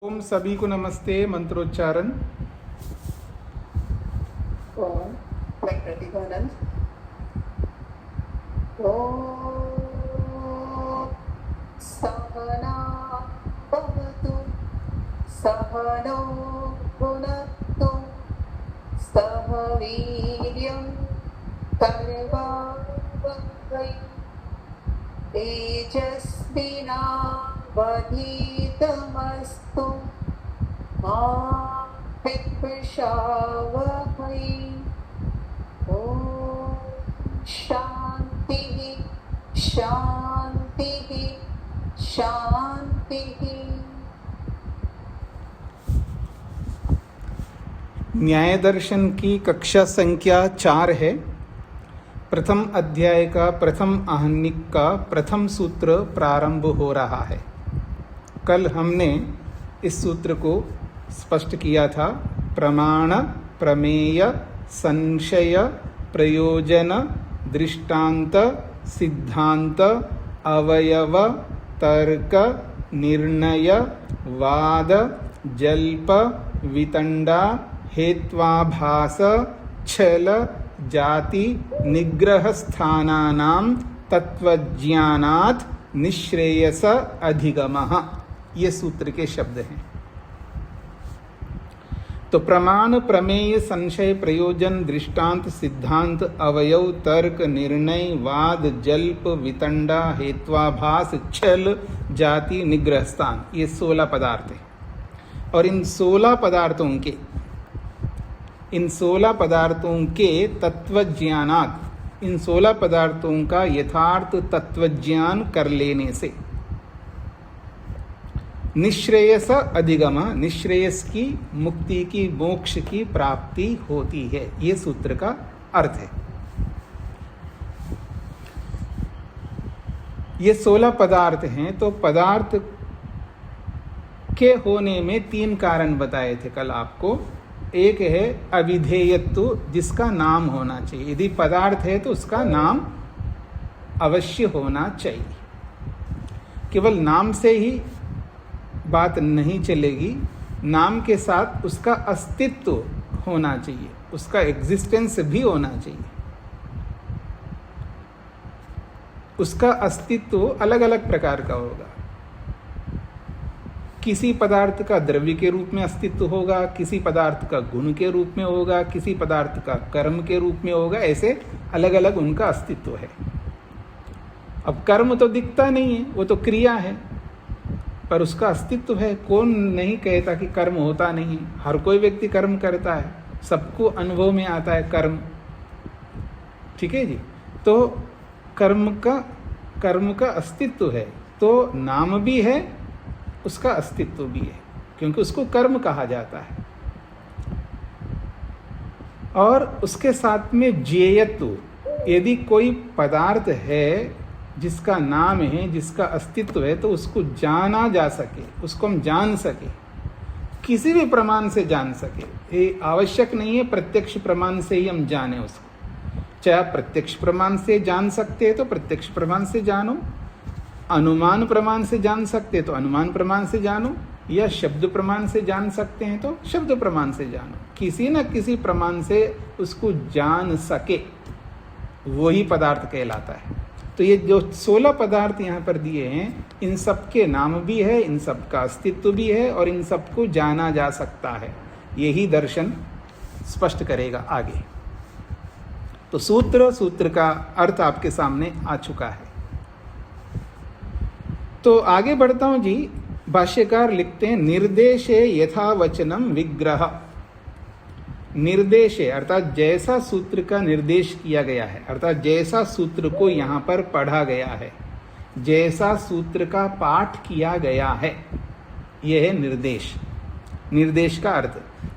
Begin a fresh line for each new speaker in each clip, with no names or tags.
ओम सभी को नमस्ते। मंत्रोच्चारण।
ओम मैं प्रतिभानंद। ओम सहना भवतु सहनो भुनक्तु सह वीर्यं कर्वावहै तेजस्विनावधीतमस्तु मा विद्विषावहै। ओम शांति शांति शांति।
न्याय दर्शन की कक्षा संख्या 4 है। प्रथम अध्याय का प्रथम आहनिक का प्रथम सूत्र प्रारंभ हो रहा है। कल हमने इस सूत्र को स्पष्ट किया था। प्रमाण, प्रमेय, संशय, प्रयोजन, दृष्टांत, सिद्धांत, अवयव, तर्क, निर्णय, वाद, जल्प, वितंडा, हेत्वाभास, छल, जाति, निग्रह स्थानानां तत्वज्ञानात् निश्रेयस अधिगमः, ये सूत्र के शब्द हैं। तो प्रमाण, प्रमेय, संशय, प्रयोजन, दृष्टांत, सिद्धांत, अवयव, तर्क, निर्णय, वाद, जल्प, वितंडा, हेत्वाभास, छल, जाति, निग्रह स्थान, ये 16 पदार्थ हैं। और इन 16 पदार्थों के तत्वज्ञानात्, इन 16 पदार्थों का यथार्थ तत्वज्ञान कर लेने से निश्रेयस अधिगम, निश्रेयस की, मुक्ति की, मोक्ष की प्राप्ति होती है। ये सूत्र का अर्थ है। ये 16 पदार्थ हैं। तो पदार्थ के होने में 3 कारण बताए थे कल आपको। एक है अविधेयत्व, जिसका नाम होना चाहिए। यदि पदार्थ है तो उसका नाम अवश्य होना चाहिए। केवल नाम से ही बात नहीं चलेगी, नाम के साथ उसका अस्तित्व होना चाहिए, उसका एग्जिस्टेंस भी होना चाहिए। उसका अस्तित्व अलग अलग प्रकार का होगा। किसी पदार्थ का द्रव्य के रूप में अस्तित्व होगा, किसी पदार्थ का गुण के रूप में होगा, किसी पदार्थ का कर्म के रूप में होगा। ऐसे अलग अलग उनका अस्तित्व है। अब कर्म तो दिखता नहीं है, वो तो क्रिया है, पर उसका अस्तित्व है। कौन नहीं कहता कि कर्म होता नहीं है? हर कोई व्यक्ति कर्म करता है, सबको अनुभव में आता है कर्म। ठीक है जी। तो कर्म का अस्तित्व है, तो नाम भी है, उसका अस्तित्व भी है, क्योंकि उसको कर्म कहा जाता है। और उसके साथ में ज्ञेयत्व, यदि कोई पदार्थ है जिसका नाम है, जिसका अस्तित्व है, तो उसको जाना जा सके, उसको हम जान सके, किसी भी प्रमाण से जान सके। ये आवश्यक नहीं है प्रत्यक्ष प्रमाण से ही हम जाने उसको। चाहे आप प्रत्यक्ष प्रमाण से जान सकते हैं तो प्रत्यक्ष प्रमाण से जानो, अनुमान प्रमाण से जान सकते तो अनुमान प्रमाण से जानो, या शब्द प्रमाण से जान सकते हैं तो शब्द प्रमाण से जानो। किसी न किसी प्रमाण से उसको जान सके, वही पदार्थ कहलाता है। तो ये जो 16 पदार्थ यहाँ पर दिए हैं, इन सब के नाम भी है, इन सब का अस्तित्व भी है, और इन सबको जाना जा सकता है। यही दर्शन स्पष्ट करेगा आगे। तो सूत्र का अर्थ आपके सामने आ चुका है। तो आगे बढ़ता हूं जी। भाष्यकार लिखते हैं, निर्देशे यथा वचनम विग्रह। निर्देशे अर्थात जैसा सूत्र का निर्देश किया गया है, अर्थात जैसा सूत्र को यहाँ पर पढ़ा गया है, जैसा सूत्र का पाठ किया गया है, यह है निर्देश। निर्देश का अर्थ,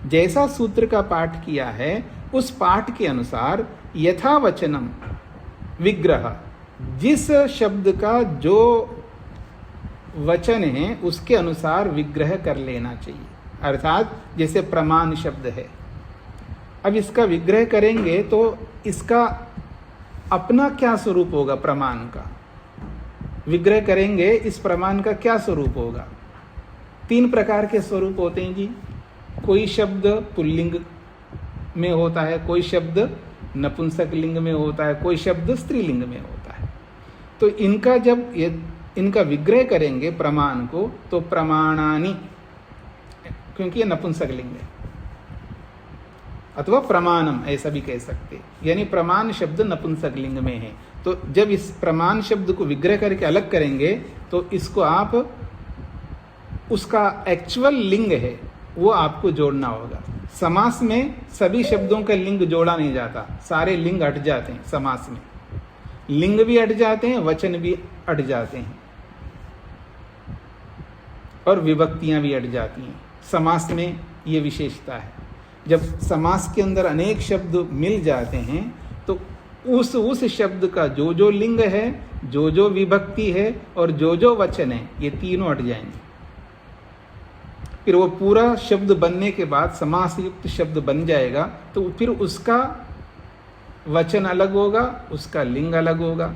जैसा सूत्र का पाठ किया है उस पाठ के अनुसार यथा वचनम विग्रह, जिस शब्द का जो वचन है उसके अनुसार विग्रह कर लेना चाहिए। अर्थात जैसे प्रमाण शब्द है, अब इसका विग्रह करेंगे तो इसका अपना क्या स्वरूप होगा? प्रमाण का विग्रह करेंगे, इस प्रमाण का क्या स्वरूप होगा? तीन प्रकार के स्वरूप होते हैं जी। कोई शब्द पुल्लिंग में होता है, कोई शब्द नपुंसक लिंग में होता है, कोई शब्द स्त्रीलिंग में होता है। तो इनका जब इनका विग्रह करेंगे प्रमाण को, तो प्रमाणानि, क्योंकि ये नपुंसक लिंग है, अथवा प्रमाणम ऐसा भी कह सकते हैं, यानी प्रमाण शब्द नपुंसक लिंग में है। तो जब इस प्रमाण शब्द को विग्रह करके अलग करेंगे तो इसको आप उसका एक्चुअल लिंग है वो आपको जोड़ना होगा। समास में सभी शब्दों का लिंग जोड़ा नहीं जाता, सारे लिंग हट जाते हैं। समास में लिंग भी हट जाते हैं, वचन भी हट जाते हैं, और विभक्तियां भी हट जाती हैं। समास में ये विशेषता है। जब समास के अंदर अनेक शब्द मिल जाते हैं तो उस शब्द का जो जो लिंग है, जो जो विभक्ति है और जो जो वचन है, ये तीनों हट जाएंगे। फिर वो पूरा शब्द बनने के बाद समास युक्त शब्द बन जाएगा, तो फिर उसका वचन अलग होगा, उसका लिंग अलग होगा।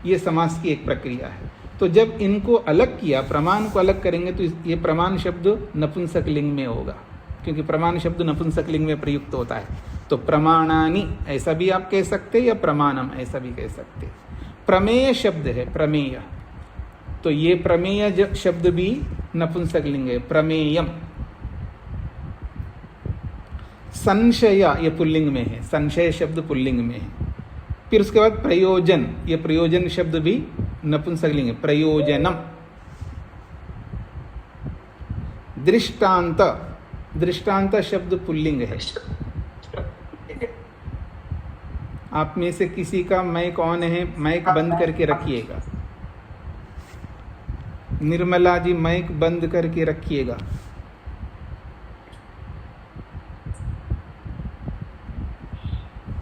ये समास की एक प्रक्रिया है। तो जब इनको अलग किया, प्रमाण को अलग करेंगे, तो ये प्रमाण शब्द नपुंसक लिंग में होगा, क्योंकि प्रमाण शब्द नपुंसक लिंग में प्रयुक्त होता है। तो प्रमाणानि ऐसा भी आप कह सकते हैं, या प्रमाणम ऐसा भी कह सकते हैं। प्रमेय शब्द है, प्रमेय, तो ये प्रमेय शब्द भी नपुंसक लिंग है, प्रमेयम। संशय ये पुल्लिंग में है, संशय शब्द पुल्लिंग में है। फिर उसके बाद प्रयोजन, ये प्रयोजन शब्द भी नपुंसक लिंग है, प्रयोजनम। दृष्टांत, दृष्टांत शब्द पुल्लिंग है। आप में से किसी का माइक ऑन है, माइक बंद करके रखिएगा। निर्मला जी माइक बंद करके रखिएगा।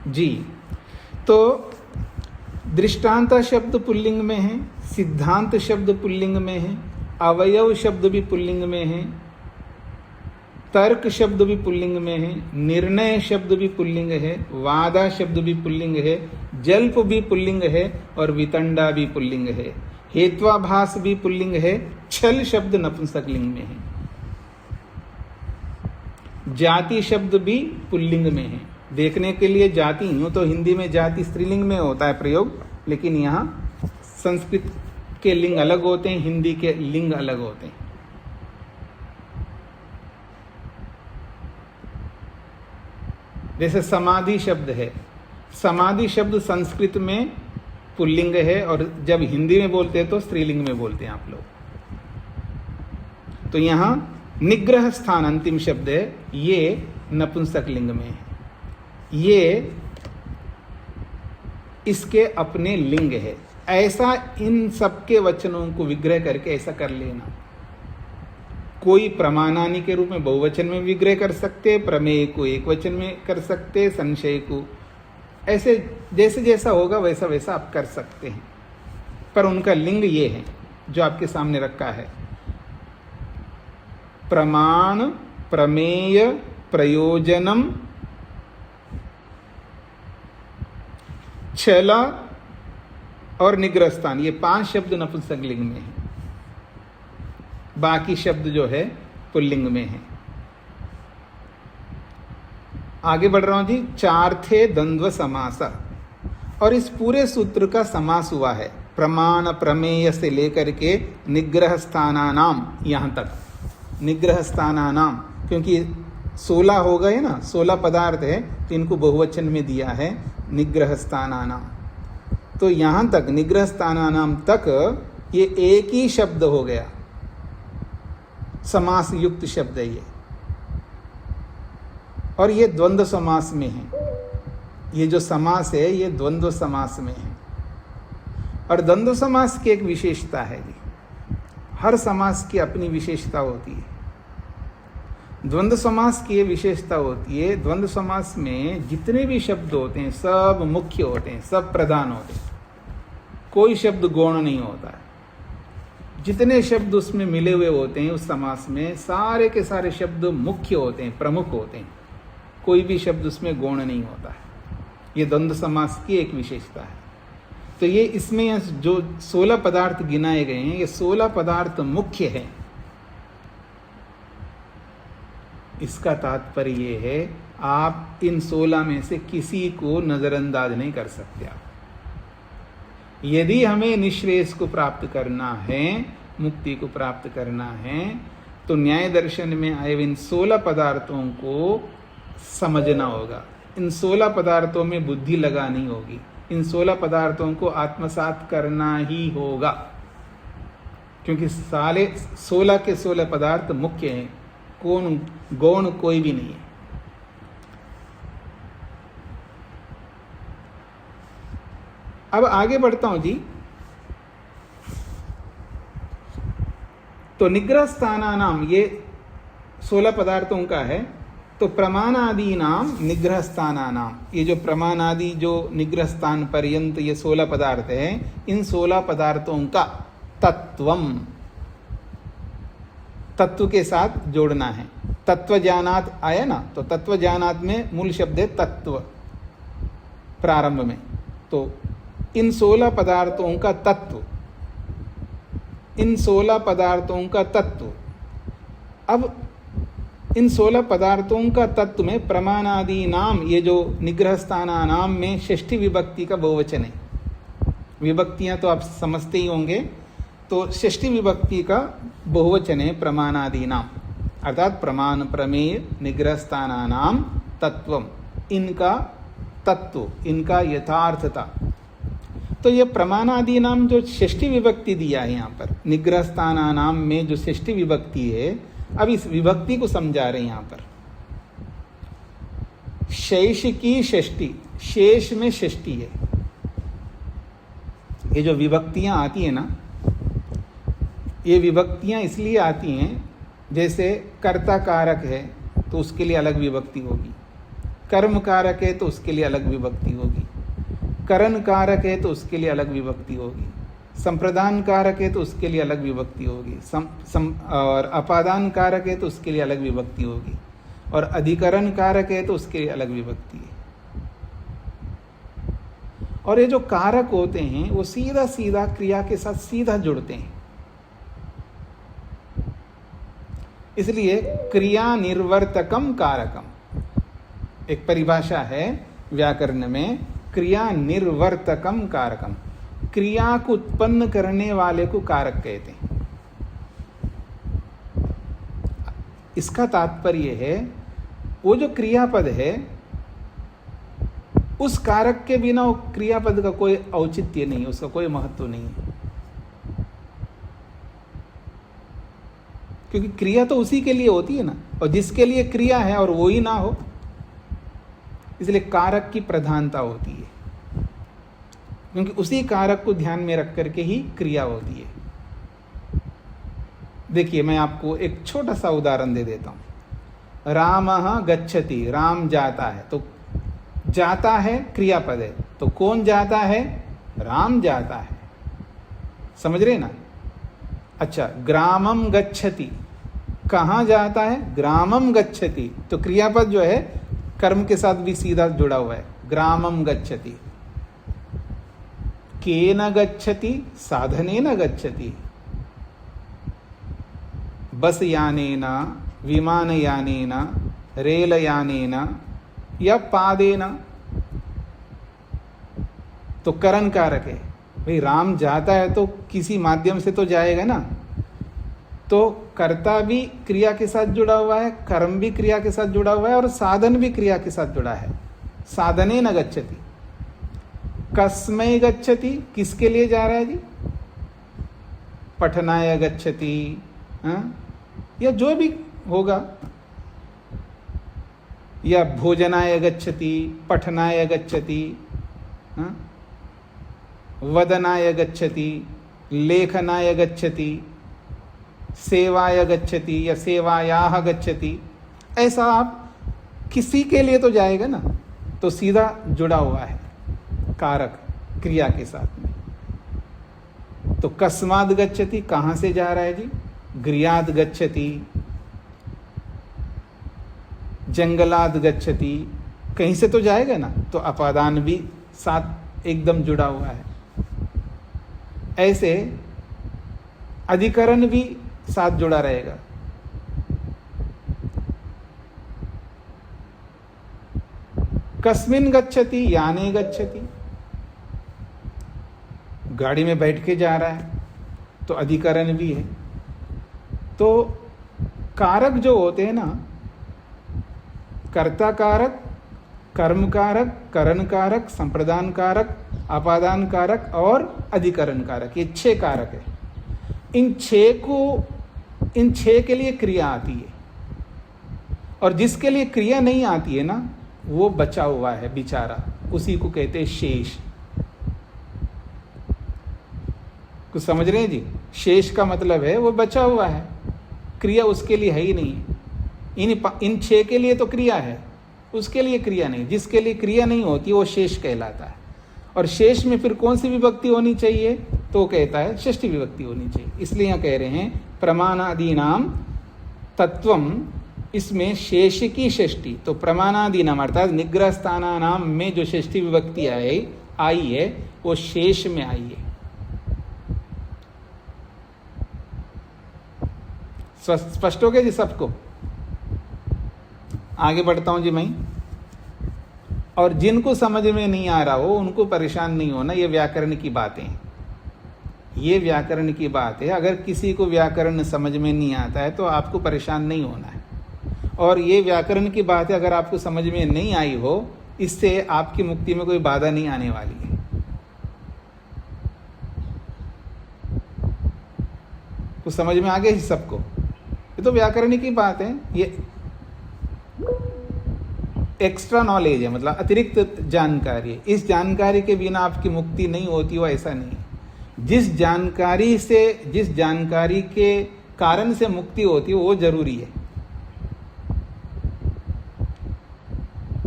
जी, तो दृष्टांत शब्द पुल्लिंग में है, सिद्धांत शब्द पुल्लिंग में है, अवयव शब्द भी पुल्लिंग में है, तर्क शब्द भी पुल्लिंग में है, निर्णय शब्द भी पुल्लिंग है, वादा शब्द भी पुल्लिंग है, जल्प भी पुल्लिंग है, और वितंडा भी पुल्लिंग है, हेत्वाभास भी पुल्लिंग है, छल शब्द नपुंसक लिंग में है, जाति शब्द भी पुल्लिंग में है। देखने के लिए जाति, यूं तो हिंदी में जाति स्त्रीलिंग में होता है प्रयोग, लेकिन यहाँ संस्कृत के लिंग अलग होते हैं, हिंदी के लिंग अलग होते हैं। जैसे समाधि शब्द है, समाधि शब्द संस्कृत में पुल्लिंग है, और जब हिंदी में बोलते हैं तो स्त्रीलिंग में बोलते हैं आप लोग। तो यहाँ निग्रह स्थान अंतिम शब्द है, ये नपुंसक लिंग में है। ये इसके अपने लिंग है। ऐसा इन सबके वचनों को विग्रह करके ऐसा कर लेना। कोई प्रमाणानि के रूप में बहुवचन में विग्रह कर सकते, प्रमेय को एक वचन में कर सकते, संशय को ऐसे जैसे जैसा होगा वैसा वैसा आप कर सकते हैं, पर उनका लिंग ये है जो आपके सामने रखा है। प्रमाण, प्रमेय, प्रयोजनम, छल और निग्रह स्थान, ये 5 शब्द नपुंसक लिंग में है। बाकी शब्द जो है पुल्लिंग में है। आगे बढ़ रहा हूं जी। 4 थे द्वंद्व समास, और इस पूरे सूत्र का समास हुआ है प्रमाण प्रमेय से लेकर के निग्रह स्थानानाम, यहां तक निग्रह स्थानानाम, क्योंकि 16 हो गए ना, 16 पदार्थ है, तो इनको बहुवचन में दिया है निग्रह स्थानानाम। तो यहां तक निग्रह स्थानानाम तक ये एक ही शब्द हो गया, समास युक्त शब्द है ये, और ये द्वंद्व समास में है। ये जो समास है ये द्वंद्व समास में है। और द्वंद्व समास की एक विशेषता है जी, हर समास की अपनी विशेषता होती है। द्वंद्व समास की ये विशेषता होती है, द्वंद्व समास में जितने भी शब्द होते हैं सब मुख्य होते हैं, सब प्रधान होते हैं, कोई शब्द गौण नहीं होता है। जितने शब्द उसमें मिले हुए होते हैं उस समास में, सारे के सारे शब्द मुख्य होते हैं, प्रमुख होते हैं, कोई भी शब्द उसमें गौण नहीं होता है। ये द्वंद्व समास की एक विशेषता है। तो ये इसमें जो 16 पदार्थ गिनाए गए हैं, ये 16 पदार्थ मुख्य हैं। इसका तात्पर्य ये है, आप इन 16 में से किसी को नजरअंदाज नहीं कर सकते। आप यदि हमें निश्रेयस को प्राप्त करना है, मुक्ति को प्राप्त करना है, तो न्याय दर्शन में आए इन 16 पदार्थों को समझना होगा। इन 16 पदार्थों में बुद्धि लगानी होगी। इन 16 पदार्थों को आत्मसात करना ही होगा, क्योंकि सारे 16 के 16 पदार्थ मुख्य हैं, कौन गौण कोई भी नहीं है। अब आगे बढ़ता हूं जी। तो निग्रह स्थानानाम, ये 16 पदार्थों का है। तो प्रमाणादि नाम निग्रह स्थानानाम, ये जो प्रमाणादि जो निग्रह स्थान पर्यंत ये 16 पदार्थ हैं, इन 16 पदार्थों का तत्वम, तत्व के साथ जोड़ना है। तत्व ज्ञानात आया ना, तो तत्व ज्ञानात में मूल शब्द है तत्व प्रारंभ में। तो इन 16 पदार्थों का तत्व, इन 16 पदार्थों का तत्व। अब इन 16 पदार्थों का तत्व में प्रमाणादि नाम, ये जो निग्रह स्थाना नाम में षष्ठी विभक्ति का बहुवचन है। विभक्तियां तो आप समझते ही होंगे, तो षष्ठी विभक्ति का बहुवचन है प्रमाणादि नाम, अर्थात प्रमाण, प्रमेय, निग्रह स्थाना नाम तत्वम, इनका तत्व, इनका यथार्थता। तो ये प्रमाणादि नाम जो षष्ठी विभक्ति दिया है यहाँ पर, निग्रह स्थाना नाम में जो षष्ठी विभक्ति है, अब इस विभक्ति को समझा रहे हैं यहाँ पर। शेष की षष्ठी, शेष में षष्ठी है। ये जो विभक्तियां आती है ना, ये विभक्तियां इसलिए आती हैं, जैसे कर्ता कारक है तो उसके लिए अलग विभक्ति होगी, कर्म कारक है तो उसके लिए अलग विभक्ति होगी, करण कारक है तो उसके लिए अलग विभक्ति होगी, संप्रदान कारक है तो उसके लिए अलग विभक्ति होगी, और अपादान कारक है तो उसके लिए अलग विभक्ति होगी, और अधिकरण कारक है तो उसके लिए अलग विभक्ति है। और ये जो कारक होते हैं वो सीधा सीधा क्रिया के साथ सीधा जुड़ते हैं। इसलिए क्रिया निर्वर्तकम कारकम एक परिभाषा है व्याकरण में, क्रिया निर्वर्तकम कारकम, क्रिया को उत्पन्न करने वाले को कारक कहते हैं। इसका तात्पर्य है, वो जो क्रियापद है उस कारक के बिना वो क्रियापद का कोई औचित्य नहीं, उसका कोई महत्व नहीं है, क्योंकि क्रिया तो उसी के लिए होती है ना, और जिसके लिए क्रिया है और वो ही ना हो, इसलिए कारक की प्रधानता होती है, क्योंकि उसी कारक को ध्यान में रख करके ही क्रिया होती है। देखिए, मैं आपको एक छोटा सा उदाहरण दे देता हूं। रामः गच्छति, राम जाता है, तो जाता है क्रियापद है, तो कौन जाता है? राम जाता है। समझ रहे ना? अच्छा, ग्रामम गच्छति, कहां जाता है? ग्रामम गच्छति, तो क्रियापद जो है कर्म के साथ भी सीधा जुड़ा हुआ है, ग्रामम गच्छति। केन गच्छति? साधनेन गच्छति, बस यानेन, विमान यानेन, रेल यानेन या पादेन, तो करण कारक है। भाई राम जाता है तो किसी माध्यम से तो जाएगा ना, तो कर्ता भी क्रिया के साथ जुड़ा हुआ है, कर्म भी क्रिया के साथ जुड़ा हुआ है, और साधन भी क्रिया के साथ जुड़ा है। साधनेन गच्छति। कस्मै गच्छति, किसके लिए जा रहा है जी? पठनाय गच्छति, या जो भी होगा, या भोजनाय गच्छति, पठनाय गच्छति, वदनाय गच्छति, लेखनाय गच्छति, सेवाय गच्छति या सेवायाः गच्छति। ऐसा आप किसी के लिए तो जाएगा ना, तो सीधा जुड़ा हुआ है कारक क्रिया के साथ में। तो कस्माद गच्छति, कहां से जा रहा है जी? गृहाद गच्छति, जंगलाद गच्छति, कहीं से तो जाएगा ना, तो अपादान भी साथ एकदम जुड़ा हुआ है। ऐसे अधिकरण भी साथ जुड़ा रहेगा। कस्मिन गच्छति, याने गच्छति, गाड़ी में बैठ के जा रहा है तो अधिकरण भी है। तो कारक जो होते हैं ना, कर्ता कारक, कर्म कारक, करण कारक, संप्रदान कारक, अपादान कारक और अधिकरण कारक, ये 6 कारक है। इन 6 के लिए क्रिया आती है, और जिसके लिए क्रिया नहीं आती है ना, वो बचा हुआ है बेचारा, उसी को कहते हैं शेष। कुछ समझ रहे हैं जी? शेष का मतलब है वो बचा हुआ है, क्रिया उसके लिए है ही नहीं। इन 6 के लिए तो क्रिया है, उसके लिए क्रिया नहीं। जिसके लिए क्रिया नहीं होती वो शेष कहलाता है। और शेष में फिर कौन सी विभक्ति होनी चाहिए? तो कहता है षष्ठी विभक्ति होनी चाहिए। इसलिए यहाँ कह रहे हैं प्रमाणादीनाम तत्वम, इसमें शेष की षष्ठी। तो प्रमाणादीनाम अर्थात निग्रह स्थानानाम में जो षष्ठी विभक्ति आई है वो शेष में आई है। स्पष्ट हो गया जी सबको? आगे बढ़ता हूं जी मैं। और जिनको समझ में नहीं आ रहा हो उनको परेशान नहीं होना, ये व्याकरण की बातें हैं, ये व्याकरण की बात है। अगर किसी को व्याकरण समझ में नहीं आता है तो आपको परेशान नहीं होना है। और ये व्याकरण की बात है, अगर आपको समझ में नहीं आई हो, इससे आपकी मुक्ति में कोई बाधा नहीं आने वाली है। तो समझ में आ गया सबको? ये तो व्याकरण की बात है, ये एक्स्ट्रा नॉलेज है, मतलब अतिरिक्त जानकारी है। इस जानकारी के बिना आपकी मुक्ति नहीं होती हो, ऐसा नहीं है। जिस जानकारी के कारण से मुक्ति होती है वो जरूरी है।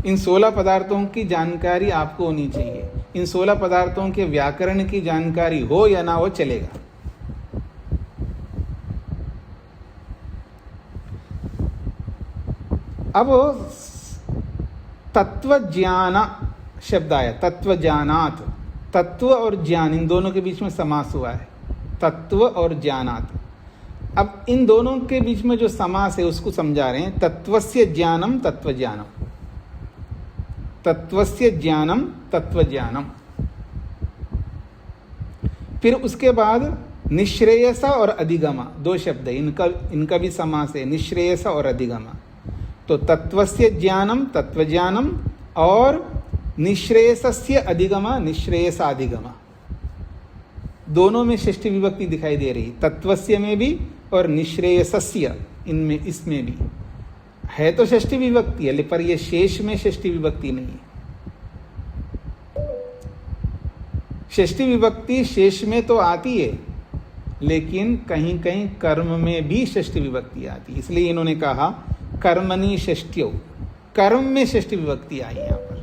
इन 16 पदार्थों की जानकारी आपको होनी चाहिए। इन 16 पदार्थों के व्याकरण की जानकारी हो या ना हो चलेगा। अब तत्वज्ञान शब्द आया, तत्वज्ञानात्। तत्व और ज्ञान, इन दोनों के बीच में समास हुआ है, तत्व और ज्ञानात्। अब इन दोनों के बीच में जो समास है उसको समझा रहे हैं। तत्वस्य ज्ञानम तत्वज्ञानम, तत्वस्य ज्ञानम तत्वज्ञानम। फिर उसके बाद निश्रेयसा और अधिगमा, 2 शब्द है, इनका भी समास है, निश्रेयसा और अधिगमा। तो तत्वस्य ज्ञानम तत्वज्ञानम और निश्रेयसस्य अधिगमा निश्रेयसाधिगमा, दोनों में षष्ठी विभक्ति दिखाई दे रही। तत्वस्य में भी और निश्रेयसस्य, इनमें, इसमें भी है तो षष्ठी विभक्ति है, पर यह शेष में षष्ठी विभक्ति नहीं है। षष्ठी विभक्ति शेष में तो आती है, लेकिन कहीं कहीं कर्म में भी षष्ठी विभक्ति आती है। इसलिए इन्होंने कहा कर्मणि षष्ठ्यो, कर्म में षष्ठी विभक्ति आई यहाँ पर।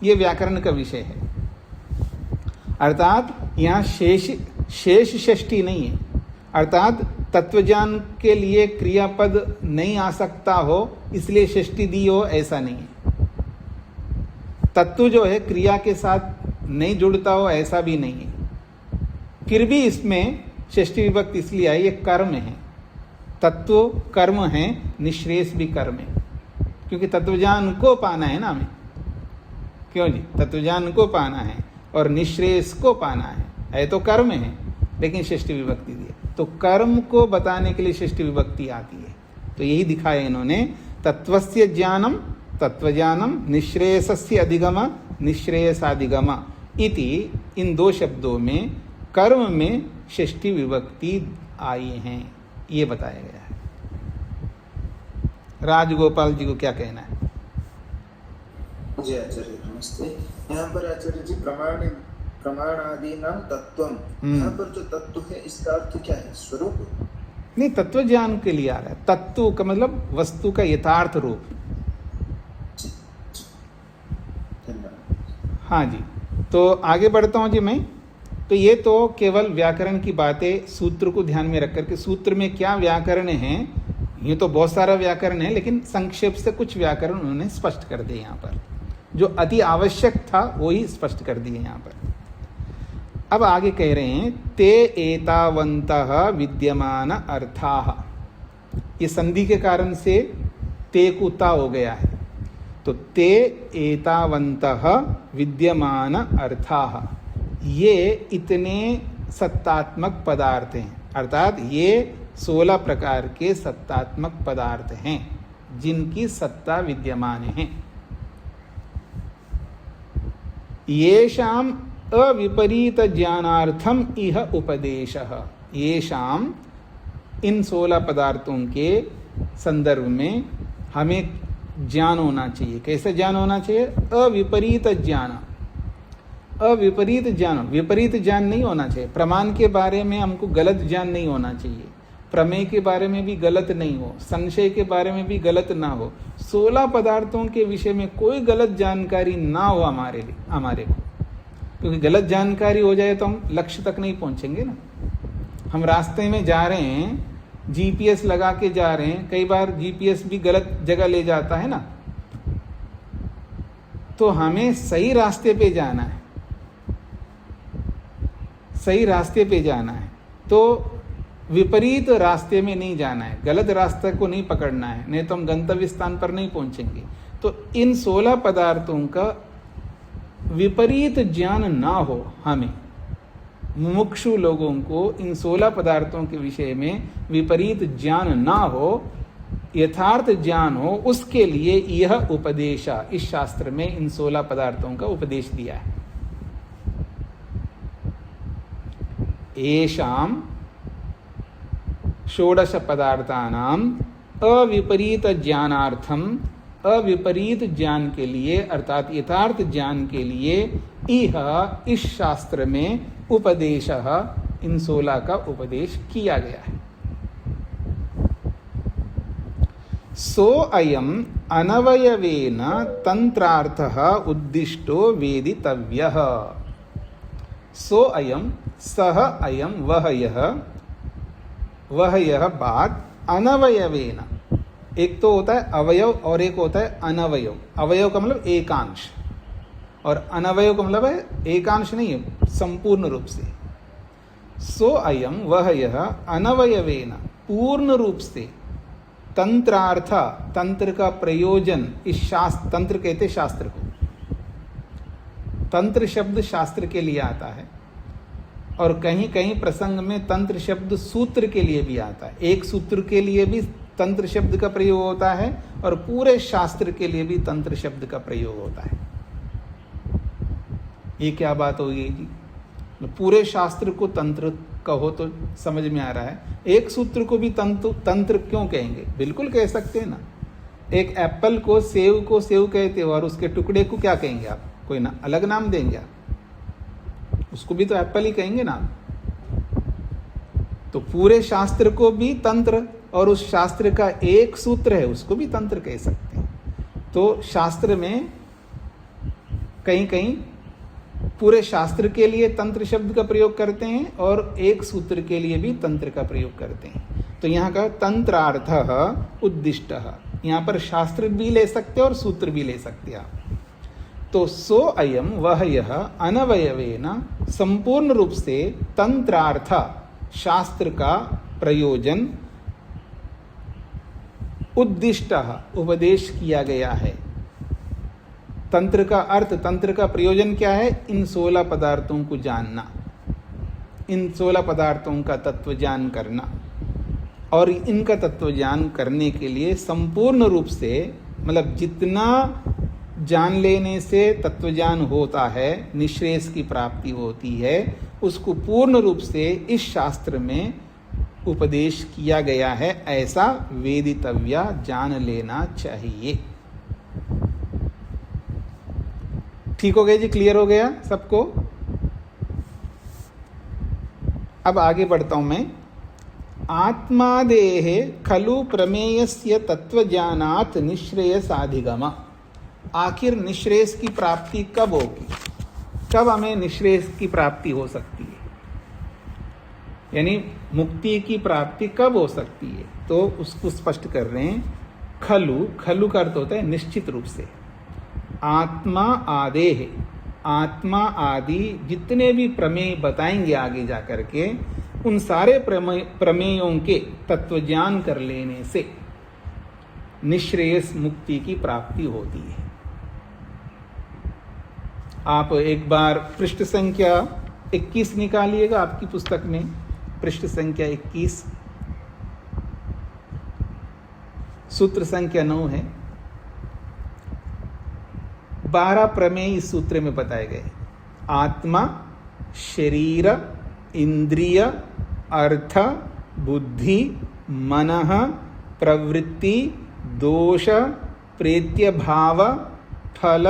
यह व्याकरण का विषय है। अर्थात यहाँ शेष षष्ठी नहीं है, अर्थात तत्वज्ञान के लिए क्रियापद नहीं आ सकता हो इसलिए षष्ठी दी हो, ऐसा नहीं है। तत्व जो है क्रिया के साथ नहीं जुड़ता हो, ऐसा भी नहीं है। फिर भी इसमें षष्ठी विभक्ति इसलिए आई, ये कर्म है। तत्व कर्म है, निश्रेयस भी कर्म है, क्योंकि तत्वज्ञान को पाना है ना हमें। क्यों जी? तत्वज्ञान को पाना है और निश्रेयस को पाना है तो कर्म है, लेकिन षष्ठी विभक्ति दी है। तो कर्म को बताने के लिए षष्ठी विभक्ति आती है। तो यही दिखाया इन्होंने, तत्वस्य ज्ञानम तत्वज्ञानम निश्रेयसस्य अधिगम निश्रेयसाधिगम इति। इन 2 शब्दों में कर्म में षष्ठी विभक्ति आई हैं, ये बताया गया है। राजगोपाल जी को क्या कहना है?
जी आचार्य नमस्ते। यहाँ पर आचार्य जी प्रमाणादीनां तत्वम, यहाँ पर जो तत्व है इसका अर्थ क्या है? स्वरूप?
नहीं, तत्व ज्ञान के लिए आ रहा है। तत्व का मतलब वस्तु का यथार्थ रूप। हाँ जी, तो आगे बढ़ता हूँ जी मैं। तो ये तो केवल व्याकरण की बातें, सूत्र को ध्यान में रख करके, सूत्र में क्या व्याकरण है, ये तो बहुत सारा व्याकरण है, लेकिन संक्षेप से कुछ व्याकरण उन्होंने स्पष्ट कर दिए। यहाँ पर जो अति आवश्यक था वो ही स्पष्ट कर दिए यहाँ पर। अब आगे कह रहे हैं ते एतावन्तः विद्यमान अर्थाः। ये संधि के कारण से ते को ता हो गया है, तो ते एतावन्तः विद्यमान अर्थाः, ये इतने सत्तात्मक पदार्थ हैं, अर्थात ये 16 प्रकार के सत्तात्मक पदार्थ हैं जिनकी सत्ता विद्यमान है। येषाम अविपरीत ज्ञानार्थम इह उपदेशः। येषाम, इन 16 पदार्थों के संदर्भ में हमें ज्ञान होना चाहिए। कैसे ज्ञान होना चाहिए? अविपरीत ज्ञान। अविपरीत ज्ञान, विपरीत ज्ञान नहीं होना चाहिए। प्रमाण के बारे में हमको गलत ज्ञान नहीं होना चाहिए, प्रमेय के बारे में भी गलत नहीं हो, संशय के बारे में भी गलत ना हो, 16 पदार्थों के विषय में कोई गलत जानकारी ना हो हमारे को, क्योंकि गलत जानकारी हो जाए तो हम लक्ष्य तक नहीं पहुंचेंगे ना। हम रास्ते में जा रहे हैं, जीपीएस लगा के जा रहे हैं, कई बार जीपीएस भी गलत जगह ले जाता है ना, तो हमें सही रास्ते पे जाना है, सही रास्ते पे जाना है, तो विपरीत रास्ते में नहीं जाना है, गलत रास्ते को नहीं पकड़ना है, नहीं तो हम गंतव्य स्थान पर नहीं पहुंचेंगे। तो इन 16 पदार्थों का विपरीत ज्ञान ना हो, हमें मुमुक्षु लोगों को इन 16 पदार्थों के विषय में विपरीत ज्ञान ना हो, यथार्थ ज्ञान हो, उसके लिए यह उपदेश, इस शास्त्र में इन 16 पदार्थों का उपदेश दिया है। येषाम षोडश पदार्थानाम अविपरीत ज्ञानार्थम, अविपरीत ज्ञान के लिए अर्थात यथार्थ ज्ञान के लिए इह, इस शास्त्र में उपदेश, इन 16 का उपदेश किया गया है। सो अयम अनवयवेन तंत्रार्थः उद्दिष्टो वेदितव्यः। सो अयम, सह अयम, वह यह बात, अनवयवेन, एक तो होता है अवयव और एक होता है अनवयव। अवयव का मतलब एकांश, और अनवयव का मतलब है एकांश नहीं है, संपूर्ण रूप से। सो अयम, वह यह, अनवयवेन, पूर्ण रूप से, तंत्रार्थ, तंत्र का प्रयोजन, इस शास्त्र, तंत्र कहते शास्त्र को, तंत्र शब्द शास्त्र के लिए आता है, और कहीं कहीं प्रसंग में तंत्र शब्द सूत्र के लिए भी आता है। एक सूत्र के लिए भी तंत्र शब्द का प्रयोग होता है, और पूरे शास्त्र के लिए भी तंत्र शब्द का प्रयोग होता है। ये क्या बात होगी जी? पूरे शास्त्र को तंत्र कहो तो समझ में आ रहा है, एक सूत्र को भी तंत्र क्यों कहेंगे? बिल्कुल कह सकते हैं ना। एक एप्पल को सेव कहते हो, और उसके टुकड़े को क्या कहेंगे आप? कोई ना अलग नाम देंगे आप? उसको भी तो एप्पल ही कहेंगे ना। तो पूरे शास्त्र को भी तंत्र, और उस शास्त्र का एक सूत्र है उसको भी तंत्र कह सकते हैं। तो शास्त्र में कहीं कहीं पूरे शास्त्र के लिए तंत्र शब्द का प्रयोग करते हैं, और एक सूत्र के लिए भी तंत्र का प्रयोग करते हैं। तो यहाँ का तंत्रार्थः उद्दिष्टः, यहाँ पर शास्त्र भी ले सकते हैं और सूत्र भी ले सकते हैं आप। तो सो अयम, वह यह, अनवयवेन, संपूर्ण रूप से, तंत्रार्थ, शास्त्र का प्रयोजन, उद्दिष्ट, उपदेश किया गया है। तंत्र का अर्थ, तंत्र का प्रयोजन क्या है? इन 16 पदार्थों को जानना, इन 16 पदार्थों का तत्व ज्ञान करना, और इनका तत्व ज्ञान करने के लिए संपूर्ण रूप से, मतलब जितना जान लेने से तत्वज्ञान होता है, निश्रेयस की प्राप्ति होती है, उसको पूर्ण रूप से इस शास्त्र में उपदेश किया गया है, ऐसा वेदितव्य, जान लेना चाहिए। ठीक हो गया जी? क्लियर हो गया सबको? अब आगे बढ़ता हूं मैं। आत्मादेह खलु प्रमेयस्य तत्वज्ञानात् निश्रेयसाधिगम। आखिर निश्रेयस की प्राप्ति कब होगी? कब हमें निश्रेयस की प्राप्ति हो सकती है? यानी मुक्ति की प्राप्ति कब हो सकती है? तो उसको स्पष्ट कर रहे हैं। खलु, खलु का अर्थ होता है निश्चित रूप से। आत्मा आदेह, आत्मा आदि जितने भी प्रमेय बताएंगे आगे जाकर के, उन सारे प्रमेयों के तत्व ज्ञान कर लेने से निश्रेयस मुक्ति की प्राप्ति होती है। आप एक बार पृष्ठ संख्या 21 निकालिएगा आपकी पुस्तक में, पृष्ठ संख्या 21, सूत्र संख्या 9 है। 12 प्रमेय इस सूत्र में बताए गए। आत्मा, शरीर, इंद्रिय, अर्थ, बुद्धि, मनः, प्रवृत्ति, दोष, प्रेत्य भाव, फल,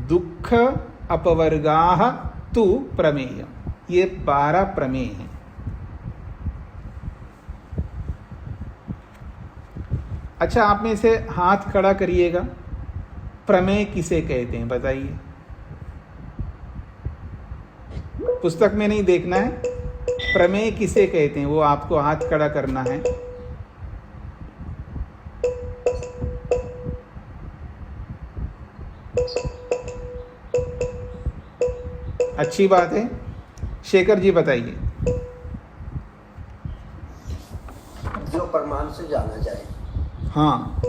दुख, अपवर्गाः तु प्रमेय। ये 12 प्रमेय हैं। अच्छा, आप में से हाथ खड़ा करिएगा, प्रमेय किसे कहते हैं बताइए। पुस्तक में नहीं देखना है, प्रमेय किसे कहते हैं वो आपको हाथ खड़ा करना है। अच्छी बात है, शेखर जी बताइए।
जो प्रमाण से जाना जाए।
हाँ,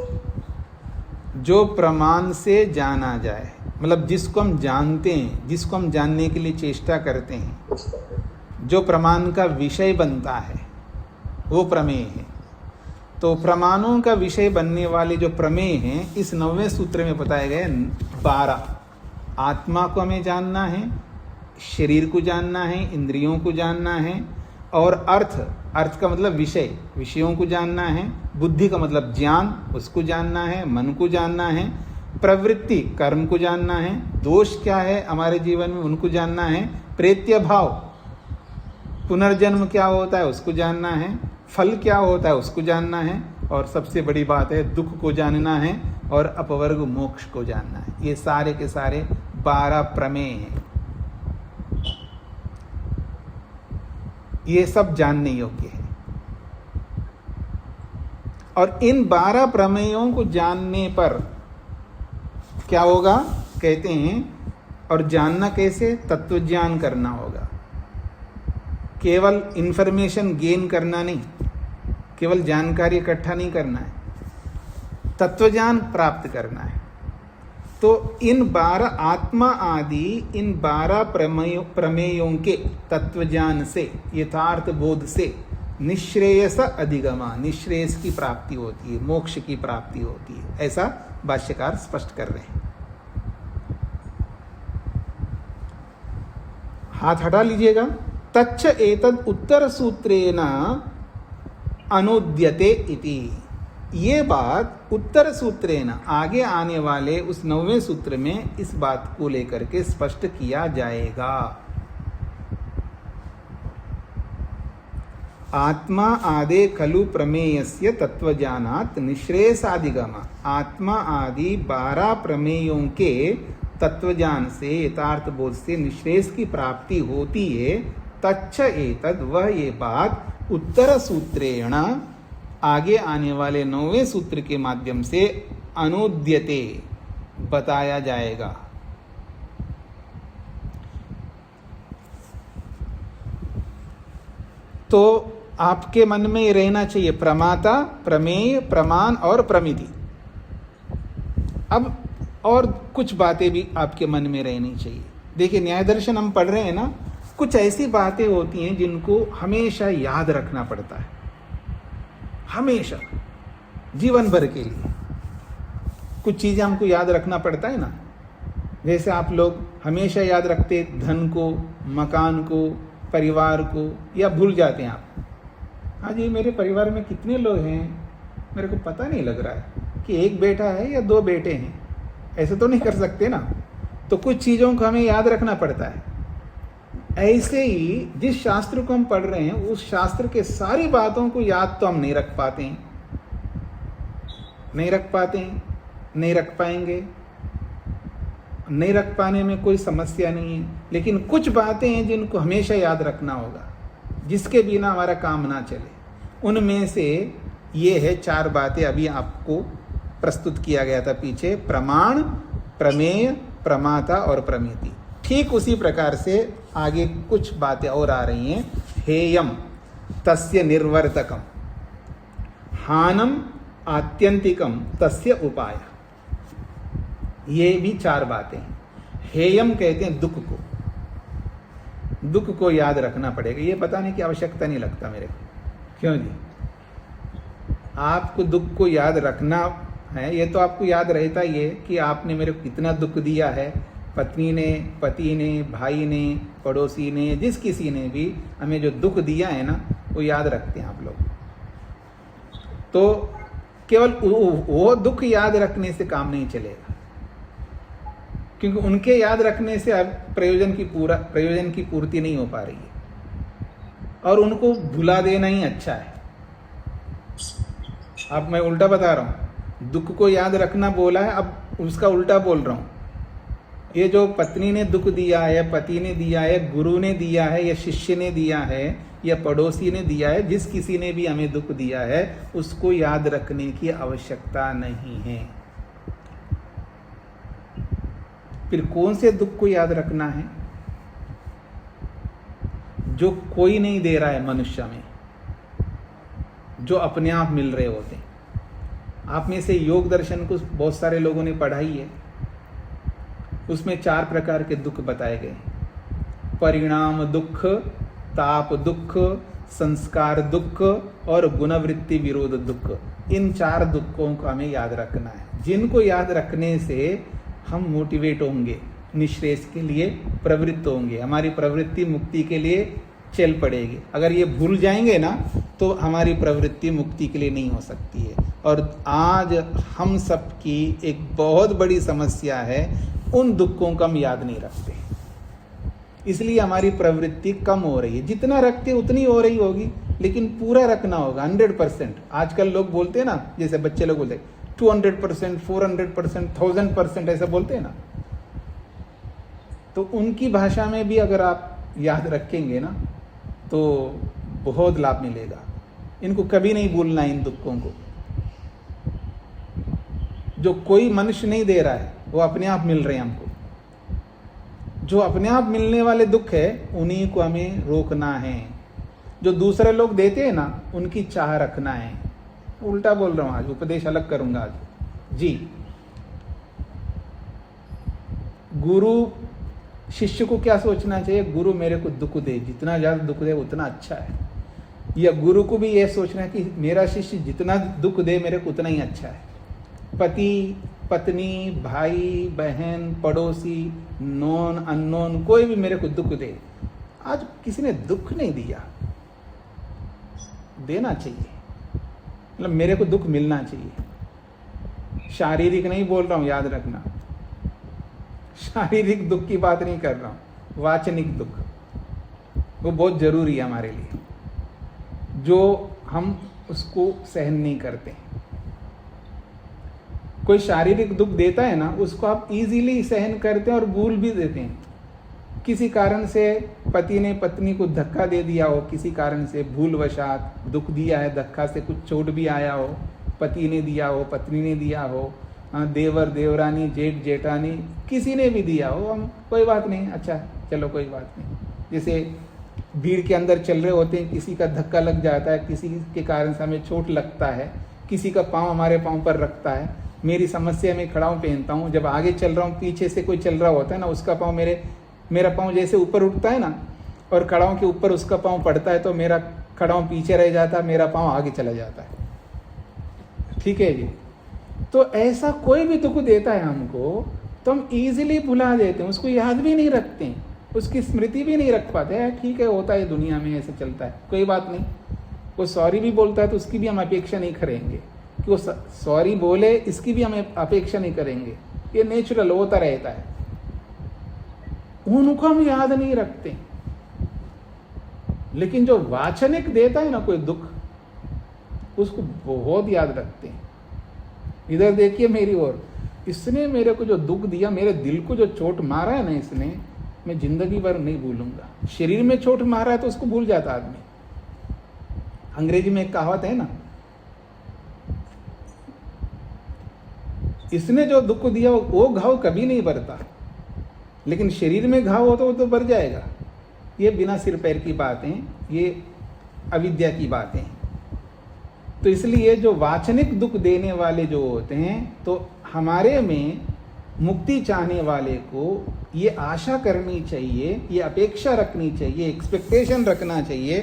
जो प्रमाण से जाना जाए, मतलब जिसको हम जानते हैं, जिसको हम जानने के लिए चेष्टा करते हैं, जो प्रमाण का विषय बनता है वो प्रमेय है। तो प्रमाणों का विषय बनने वाले जो प्रमेय हैं इस 9वें सूत्र में बताए गए 12। आत्मा को हमें जानना है, शरीर को जानना है, इंद्रियों को जानना है, और अर्थ का मतलब विषय, विषयों को जानना है, बुद्धि का मतलब ज्ञान, उसको जानना है, मन को जानना है, प्रवृत्ति कर्म को जानना है, दोष क्या है हमारे जीवन में उनको जानना है, प्रेत्य भाव पुनर्जन्म क्या होता है उसको जानना है, फल क्या होता है उसको जानना है, और सबसे बड़ी बात है दुख को जानना है और अपवर्ग मोक्ष को जानना है। ये सारे के सारे 12 प्रमेय हैं। ये सब जानने योग्य है। और इन 12 प्रमेयों को जानने पर क्या होगा कहते हैं, और जानना कैसे, तत्व ज्ञान करना होगा। केवल इंफॉर्मेशन गेन करना नहीं, केवल जानकारी इकट्ठा नहीं करना है, तत्व ज्ञान प्राप्त करना है। तो इन 12 आत्मा आदि इन 12 प्रमेयों के तत्व ज्ञान से, यथार्थ बोध से निश्रेयस अधिगमा, निश्रेयस की प्राप्ति होती है, मोक्ष की प्राप्ति होती है, ऐसा भाष्यकार स्पष्ट कर रहे हैं। हाथ हटा लीजिएगा। तच्च एतद उत्तर सूत्रेण अनुद्यते इति, ये बात उत्तर सूत्रेण आगे आने वाले उस 9वें सूत्र में इस बात को लेकर के स्पष्ट किया जाएगा। आत्मा आदे खलु प्रमेयस्य तत्वज्ञानात् निश्रेयसाधिगम, आत्मा आदि 12 प्रमेयों के तत्वज्ञान से, यथार्थ बोध से निश्रेयस की प्राप्ति होती है। तच्च एतद, वह ये बात उत्तर सूत्रेण आगे आने वाले 9वें सूत्र के माध्यम से अनुद्यते बताया जाएगा। तो आपके मन में ये रहना चाहिए प्रमाता, प्रमेय, प्रमाण और प्रमिति। अब और कुछ बातें भी आपके मन में रहनी चाहिए। देखिए, न्याय दर्शन हम पढ़ रहे हैं ना, कुछ ऐसी बातें होती हैं जिनको हमेशा याद रखना पड़ता है, हमेशा जीवन भर के लिए कुछ चीज़ें हमको याद रखना पड़ता है ना। जैसे आप लोग हमेशा याद रखते धन को, मकान को, परिवार को, या भूल जाते हैं आप, हाँ जी मेरे परिवार में कितने लोग हैं मेरे को पता नहीं लग रहा है कि एक बेटा है या 2 बेटे हैं, ऐसे तो नहीं कर सकते ना। तो कुछ चीज़ों को हमें याद रखना पड़ता है। ऐसे ही जिस शास्त्र को हम पढ़ रहे हैं उस शास्त्र के सारी बातों को याद तो हम नहीं रख पाते हैं, नहीं रख पाएंगे, नहीं रख पाने में कोई समस्या नहीं है, लेकिन कुछ बातें हैं जिनको हमेशा याद रखना होगा, जिसके बिना हमारा काम ना चले। उनमें से ये है 4 बातें अभी आपको प्रस्तुत किया गया था पीछे, प्रमाण, प्रमेय, प्रमाता और प्रमिति। ठीक उसी प्रकार से आगे कुछ बातें और आ रही हैं। हेयम तस्य निर्वर्तकम, हानम आत्यंतिकम तस्य उपाय। ये भी 4 बातें हैं। हेयम कहते हैं दुख को, दुख को याद रखना पड़ेगा। ये बताने की आवश्यकता नहीं लगता मेरे को, क्यों जी? आपको दुख को याद रखना है, ये तो आपको याद रहता ही है कि आपने मेरे को कितना दुख दिया है। पत्नी ने, पति ने, भाई ने, पड़ोसी ने, जिस किसी ने भी हमें जो दुख दिया है ना, वो याद रखते हैं आप लोग। तो केवल वो दुख याद रखने से काम नहीं चलेगा, क्योंकि उनके याद रखने से अब प्रयोजन की पूर्ति नहीं हो पा रही है, और उनको भुला देना ही अच्छा है। अब मैं उल्टा बता रहा हूं, दुख को याद रखना बोला है, अब उसका उल्टा बोल रहा हूं। ये जो पत्नी ने दुख दिया है, पति ने दिया है, गुरु ने दिया है, या शिष्य ने दिया है, या पड़ोसी ने दिया है, जिस किसी ने भी हमें दुख दिया है, उसको याद रखने की आवश्यकता नहीं है। फिर कौन से दुख को याद रखना है? जो कोई नहीं दे रहा है मनुष्य में, जो अपने आप मिल रहे होते हैं। आप में से योग दर्शन को बहुत सारे लोगों ने पढ़ाई है, उसमें 4 प्रकार के दुख बताए गए। परिणाम दुख, ताप दुख, संस्कार दुख और गुणवृत्ति विरोध दुख। इन 4 दुखों को हमें याद रखना है, जिनको याद रखने से हम मोटिवेट होंगे, निश्रेष के लिए प्रवृत्त होंगे, हमारी प्रवृत्ति मुक्ति के लिए चल पड़ेगी। अगर ये भूल जाएंगे ना, तो हमारी प्रवृत्ति मुक्ति के लिए नहीं हो सकती है। और आज हम सब की एक बहुत बड़ी समस्या है, उन दुखों को हम याद नहीं रखते, इसलिए हमारी प्रवृत्ति कम हो रही है। जितना रखते उतनी हो रही होगी, लेकिन पूरा रखना होगा 100%। आजकल लोग बोलते हैं ना, जैसे बच्चे लोग बोलते हैं 200%, 400%, 1000% ऐसा बोलते हैं ना, तो उनकी भाषा में भी अगर आप याद रखेंगे ना, तो बहुत लाभ मिलेगा। इनको कभी नहीं भूलना, इन दुखों को। जो कोई मनुष्य नहीं दे रहा है, वो अपने आप मिल रहे हैं हमको। जो अपने आप मिलने वाले दुख है, उन्हीं को हमें रोकना है। जो दूसरे लोग देते हैं ना, उनकी चाह रखना है। उल्टा बोल रहा हूं, आज उपदेश अलग करूंगा आज जी। गुरु शिष्य को क्या सोचना चाहिए? गुरु मेरे को दुख दे, जितना ज्यादा दुख दे उतना अच्छा है। या गुरु को भी यह सोचना है कि मेरा शिष्य जितना दुख दे मेरे को उतना ही अच्छा है। पति, पत्नी, भाई, बहन, पड़ोसी, नॉन अननोन, कोई भी मेरे को दुख दे। आज किसी ने दुख नहीं दिया, देना चाहिए, मतलब मेरे को दुख मिलना चाहिए। शारीरिक नहीं बोल रहा हूं, याद रखना, शारीरिक दुख की बात नहीं कर रहा हूं, वाचनिक दुख, वो बहुत जरूरी है हमारे लिए, जो हम उसको सहन नहीं करते। कोई शारीरिक दुख देता है ना, उसको आप इजीली सहन करते हैं और भूल भी देते हैं। किसी कारण से पति ने पत्नी को धक्का दे दिया हो, किसी कारण से भूलवशात दुख दिया है, धक्का से कुछ चोट भी आया हो, पति ने दिया हो, पत्नी ने दिया हो, देवर देवरानी, जेठ जेठानी, किसी ने भी दिया हो, हम कोई बात नहीं, अच्छा चलो कोई बात नहीं। जैसे भीड़ के अंदर चल रहे होते हैं, किसी का धक्का लग जाता है, किसी के कारण से हमें चोट लगता है, किसी का पाँव हमारे पाँव पर रखता है। मेरी समस्या में खड़ाऊँ पहनता हूँ, जब आगे चल रहा हूँ, पीछे से कोई चल रहा होता है ना, उसका पाँव मेरा पाँव जैसे ऊपर उठता है ना, और खड़ाऊँ के ऊपर उसका पाँव पड़ता है, तो मेरा खड़ाऊँ पीछे रह जाता है, मेरा पाँव आगे चला जाता है। ठीक है जी। तो ऐसा कोई भी दुख देता है हमको, तो हम इजीली भुला देते हैं, उसको याद भी नहीं रखते हैं, उसकी स्मृति भी नहीं रख पाते हैं। ठीक है, होता है, दुनिया में ऐसे चलता है, कोई बात नहीं। वो सॉरी भी बोलता है तो उसकी भी हम अपेक्षा नहीं करेंगे कि वो सॉरी बोले, इसकी भी हम अपेक्षा नहीं करेंगे, ये नेचुरल होता रहता है। उनको हम याद नहीं रखते। लेकिन जो वाचनिक देता है ना कोई दुख, उसको बहुत याद रखते हैं। इधर देखिए मेरी ओर, इसने मेरे को जो दुख दिया, मेरे दिल को जो चोट मारा है ना इसने, मैं जिंदगी भर नहीं भूलूंगा। शरीर में चोट मारा है तो उसको भूल जाता आदमी। अंग्रेजी में एक कहावत है ना, इसने जो दुख दिया वो घाव कभी नहीं भरता, लेकिन शरीर में घाव हो तो वो तो बढ़ जाएगा। ये बिना सिर पैर की बातें, ये अविद्या की बातें। तो इसलिए जो वाचनिक दुख देने वाले जो होते हैं, तो हमारे में मुक्ति चाहने वाले को ये आशा करनी चाहिए, ये अपेक्षा रखनी चाहिए, एक्सपेक्टेशन रखना चाहिए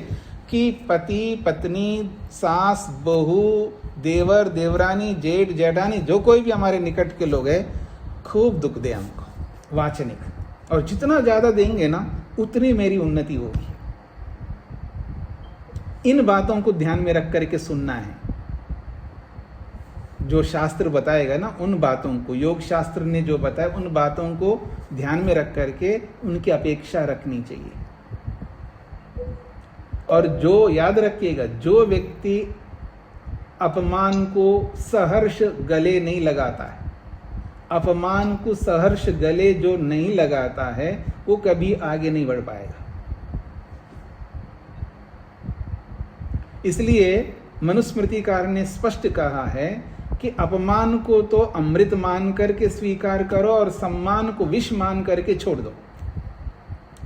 कि पति पत्नी, सास बहू, देवर देवरानी, जेठ जेठानी, जो कोई भी हमारे निकट के लोग हैं, खूब दुख दे हमको वाचनिक। और जितना ज़्यादा देंगे ना, उतनी मेरी उन्नति होगी। इन बातों को ध्यान में रख करके सुनना है। जो शास्त्र बताएगा ना, उन बातों को, योग शास्त्र ने जो बताया, उन बातों को ध्यान में रख करके उनकी अपेक्षा रखनी चाहिए। और जो याद रखिएगा, जो व्यक्ति अपमान को सहर्ष गले नहीं लगाता है, अपमान को सहर्ष गले जो नहीं लगाता है, वो कभी आगे नहीं बढ़ पाएगा। इसलिए मनुस्मृतिकार ने स्पष्ट कहा है कि अपमान को तो अमृत मान करके स्वीकार करो और सम्मान को विष मान करके छोड़ दो।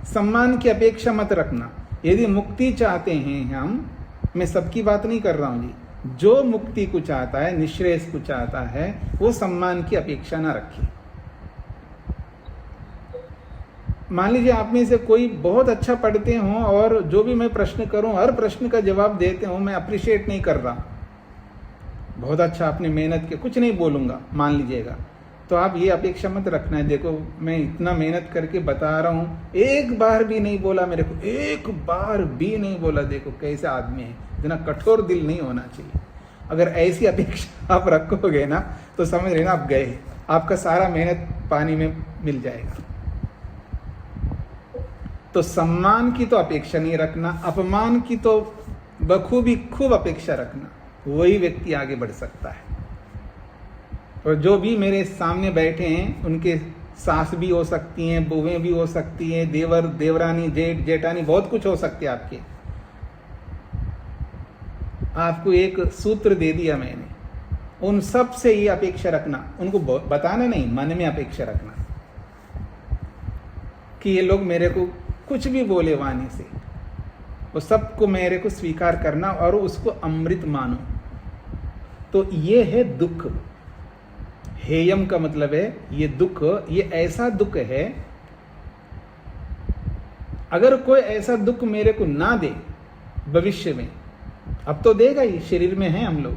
सम्मान की अपेक्षा मत रखना। यदि मुक्ति चाहते हैं हम, मैं सबकी बात नहीं कर रहा हूं जी, जो मुक्ति को चाहता है, निश्रेयस को चाहता है, वो सम्मान की अपेक्षा ना रखे। मान लीजिए आप में से कोई बहुत अच्छा पढ़ते हो और जो भी मैं प्रश्न करूं, हर प्रश्न का जवाब देते हो, मैं अप्रिशिएट नहीं कर रहा, बहुत अच्छा आपने मेहनत की, कुछ नहीं बोलूंगा, मान लीजिएगा, तो आप ये अपेक्षा मत रखना है, देखो मैं इतना मेहनत करके बता रहा हूँ, एक बार भी नहीं बोला मेरे को, एक बार भी नहीं बोला, देखो कैसे आदमी है, इतना कठोर दिल नहीं होना चाहिए। अगर ऐसी अपेक्षा आप रखोगे ना, तो समझ रहे ना, आप गए, आपका सारा मेहनत पानी में मिल जाएगा। तो सम्मान की तो अपेक्षा नहीं रखना, अपमान की तो बखूबी खूब अपेक्षा रखना, वही व्यक्ति आगे बढ़ सकता है। और जो भी मेरे सामने बैठे हैं, उनके सास भी हो सकती हैं, बहुएं भी हो सकती हैं, देवर देवरानी, जेठ जेठानी, बहुत कुछ हो सकती है आपके। आपको एक सूत्र दे दिया मैंने, उन सब से ये अपेक्षा रखना, उनको बताना नहीं, मन में अपेक्षा रखना कि ये लोग मेरे को कुछ भी बोले वाणी से, वो सबको मेरे को स्वीकार करना और उसको अमृत मानो। तो ये है दुख। हेयम का मतलब है ये दुख, ये ऐसा दुख है, अगर कोई ऐसा दुख मेरे को ना दे भविष्य में, अब तो देगा ही, शरीर में है हम लोग,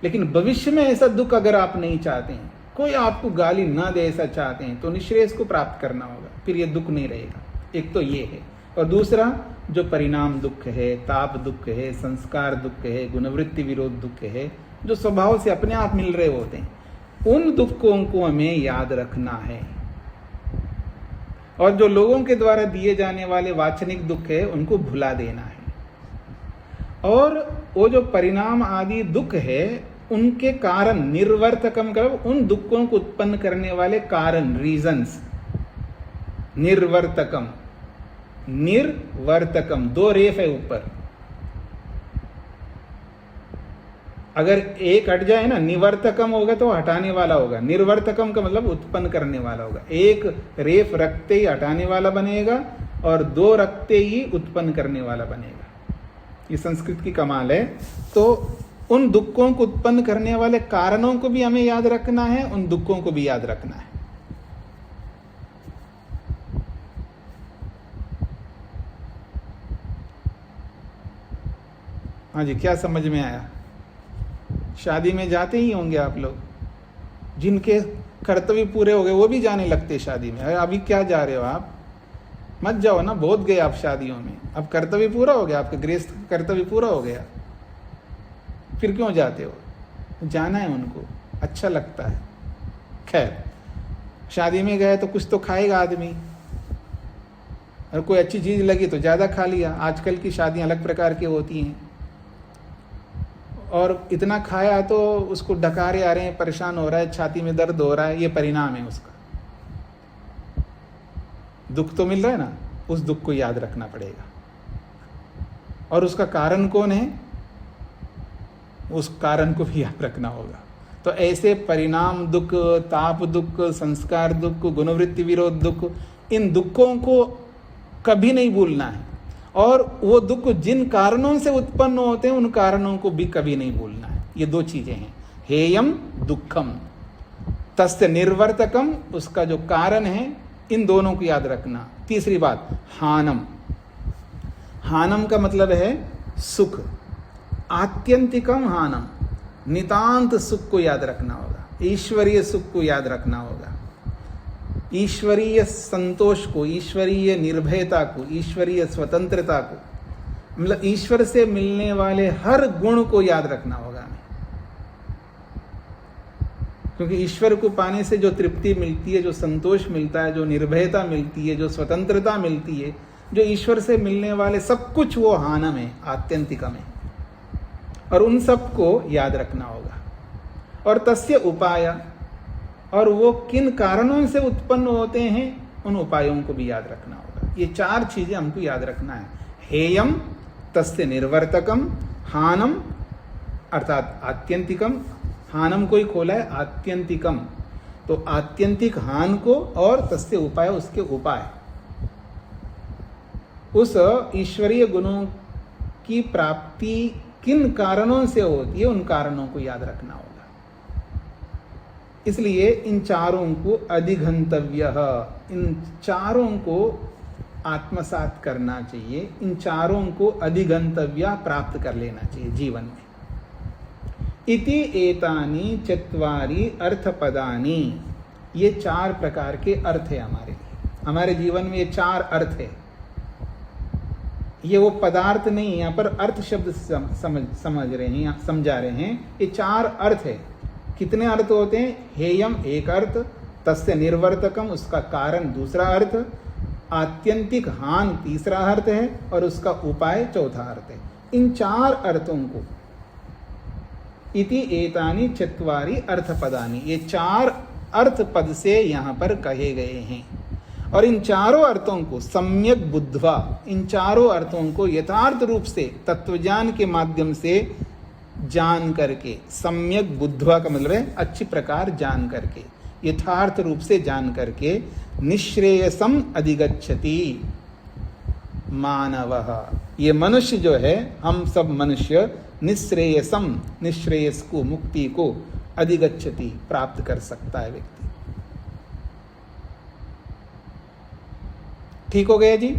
लेकिन भविष्य में ऐसा दुख अगर आप नहीं चाहते हैं, कोई आपको गाली ना दे ऐसा चाहते हैं, तो निश्रेयस को प्राप्त करना होगा, फिर ये दुख नहीं रहेगा। एक तो ये है, और दूसरा जो परिणाम दुख है, ताप दुख है, संस्कार दुख है, गुणवृत्ति विरोध दुख है, जो स्वभाव से अपने आप मिल रहे होते हैं, उन दुखों को हमें याद रखना है। और जो लोगों के द्वारा दिए जाने वाले वाचनिक दुख है, उनको भुला देना है। और वो जो परिणाम आदि दुख है, उनके कारण निर्वर्तकम का, उन दुखों को उत्पन्न करने वाले कारण, रीजंस, निर्वर्तकम, निर्वर्तकम, दो रेफ है ऊपर, अगर एक हट जाए ना, निवर्तकम होगा तो हटाने वाला होगा, निर्वर्तकम का मतलब उत्पन्न करने वाला होगा। एक रेफ रखते ही हटाने वाला बनेगा और दो रखते ही उत्पन्न करने वाला बनेगा। ये संस्कृत की कमाल है। तो उन दुखों को उत्पन्न करने वाले कारणों को भी हमें याद रखना है, उन दुखों को भी याद रखना है। हाँ जी, क्या समझ में आया? शादी में जाते ही होंगे आप लोग, जिनके कर्तव्य पूरे हो गए वो भी जाने लगते शादी में। अभी क्या जा रहे हो आप? मत जाओ ना, बहुत गए आप शादियों में, अब कर्तव्य पूरा हो गया, आपका गृहस्थ कर्तव्य पूरा हो गया, फिर क्यों जाते हो? जाना है उनको, अच्छा लगता है। खैर, शादी में गए तो कुछ तो खाएगा आदमी, और कोई अच्छी चीज लगी तो ज्यादा खा लिया। आजकल की शादियां अलग प्रकार की होती हैं, और इतना खाया तो उसको डकारे आ रहे हैं, परेशान हो रहा है, छाती में दर्द हो रहा है, ये परिणाम है उसका। दुख तो मिल रहा है ना, उस दुख को याद रखना पड़ेगा। और उसका कारण कौन है, उस कारण को भी याद रखना होगा। तो ऐसे परिणाम दुख, ताप दुख, संस्कार दुख, गुणवृत्ति विरोध दुख, इन दुखों को कभी नहीं भूलना है, और वो दुख जिन कारणों से उत्पन्न होते हैं उन कारणों को भी कभी नहीं भूलना है। ये दो चीजें हैं, हेयम दुखम, तस्य निर्वर्तकम, उसका जो कारण है, इन दोनों को याद रखना। तीसरी बात, हानम, हानम का मतलब है सुख, आत्यंतिकम हानम, नितांत सुख को याद रखना होगा, ईश्वरीय सुख को याद रखना होगा, ईश्वरीय संतोष को, ईश्वरीय निर्भयता को, ईश्वरीय स्वतंत्रता को, मतलब ईश्वर से मिलने वाले हर गुण को याद रखना होगा हमें। क्योंकि ईश्वर को पाने से जो तृप्ति मिलती है, जो संतोष मिलता है, जो निर्भयता मिलती है, जो स्वतंत्रता मिलती है, जो ईश्वर से मिलने वाले सब कुछ, वो हानम है, आत्यंतिकम है, और उन सबको याद रखना होगा। और तस्य उपाय, और वो किन कारणों से उत्पन्न होते हैं उन उपायों को भी याद रखना होगा। ये चार चीजें हमको याद रखना है, हेयम, तस्य निर्वर्तकम, हानम अर्थात आत्यंतिकम, हानम को ही खोला है, आत्यंतिकम, तो आत्यंतिक हान को, और तस्य उपाय, उसके उपाय, उस ईश्वरीय गुणों की प्राप्ति किन कारणों से होती है उन कारणों को याद रखना होगा। इसलिए इन चारों को अधिगंतव्य, इन चारों को आत्मसात करना चाहिए, इन चारों को अधिगंतव्य प्राप्त कर लेना चाहिए जीवन में। इति एतानि चत्वारि अर्थपदानि, ये चार प्रकार के अर्थ है हमारे जीवन में, ये चार अर्थ है। ये वो पदार्थ नहीं, यहाँ पर अर्थ शब्द समझ रहे हैं, समझा रहे हैं। ये चार अर्थ है। कितने अर्थ होते हैं? हेयम एक अर्थ, तस्य निर्वर्तकम उसका कारण दूसरा अर्थ, आत्यंतिक हान तीसरा अर्थ है, और उसका उपाय चौथा अर्थ है। इन चार अर्थों को इति एतानि चत्वारि अर्थपदानि, ये चार अर्थ पद से यहाँ पर कहे गए हैं। और इन चारों अर्थों को सम्यक बुद्ध्वा, इन चारों अर्थों को यथार्थ रूप से तत्वज्ञान के माध्यम से जान करके, सम्यक बुद्ध्वा का मतलब है अच्छी प्रकार जान करके, यथार्थ रूप से जान करके, निश्रेयसम अधिगच्छति मानवः, ये मनुष्य जो है, हम सब मनुष्य निश्रेयसम, निश्रेयस को, मुक्ति को, अधिगच्छति प्राप्त कर सकता है व्यक्ति। ठीक हो गया जी।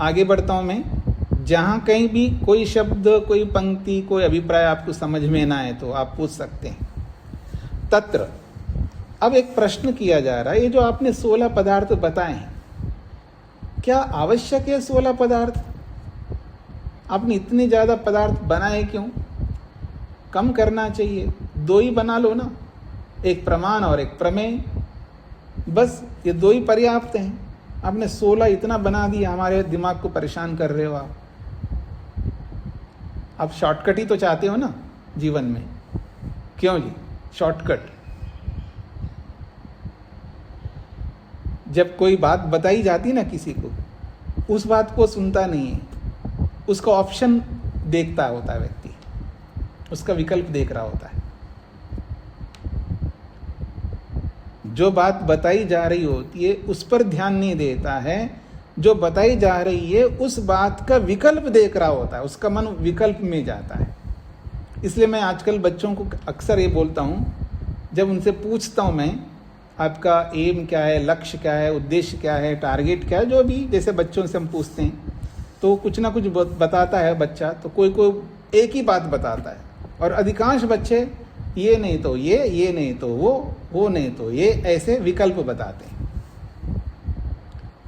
आगे बढ़ता हूं मैं। जहां कहीं भी कोई शब्द, कोई पंक्ति, कोई अभिप्राय आपको समझ में ना आए तो आप पूछ सकते हैं। तत्र, अब एक प्रश्न किया जा रहा है, ये जो आपने 16 पदार्थ बताए हैं, क्या आवश्यक है 16 पदार्थ? आपने इतने ज्यादा पदार्थ बनाए क्यों? कम करना चाहिए, 2 ही बना लो ना, एक प्रमाण और एक प्रमेय, बस ये 2 ही पर्याप्त हैं। आपने 16 इतना बना दिया, हमारे दिमाग को परेशान कर रहे हो आप शॉर्टकट ही तो चाहते हो ना जीवन में, क्यों जी? शॉर्टकट। जब कोई बात बताई जाती ना किसी को, उस बात को सुनता नहीं है, उसका ऑप्शन देखता होता है व्यक्ति, उसका विकल्प देख रहा होता है। जो बात बताई जा रही होती है उस पर ध्यान नहीं देता है, जो बताई जा रही है उस बात का विकल्प देख रहा होता है, उसका मन विकल्प में जाता है। इसलिए मैं आजकल बच्चों को अक्सर ये बोलता हूँ, जब उनसे पूछता हूँ मैं, आपका एम क्या है, लक्ष्य क्या है, उद्देश्य क्या है, टारगेट क्या है, जो भी जैसे बच्चों से हम पूछते हैं, तो कुछ ना कुछ बताता है बच्चा, तो कोई एक ही बात बताता है, और अधिकांश बच्चे ये नहीं तो ये नहीं तो वो नहीं तो ये, ऐसे विकल्प बताते हैं।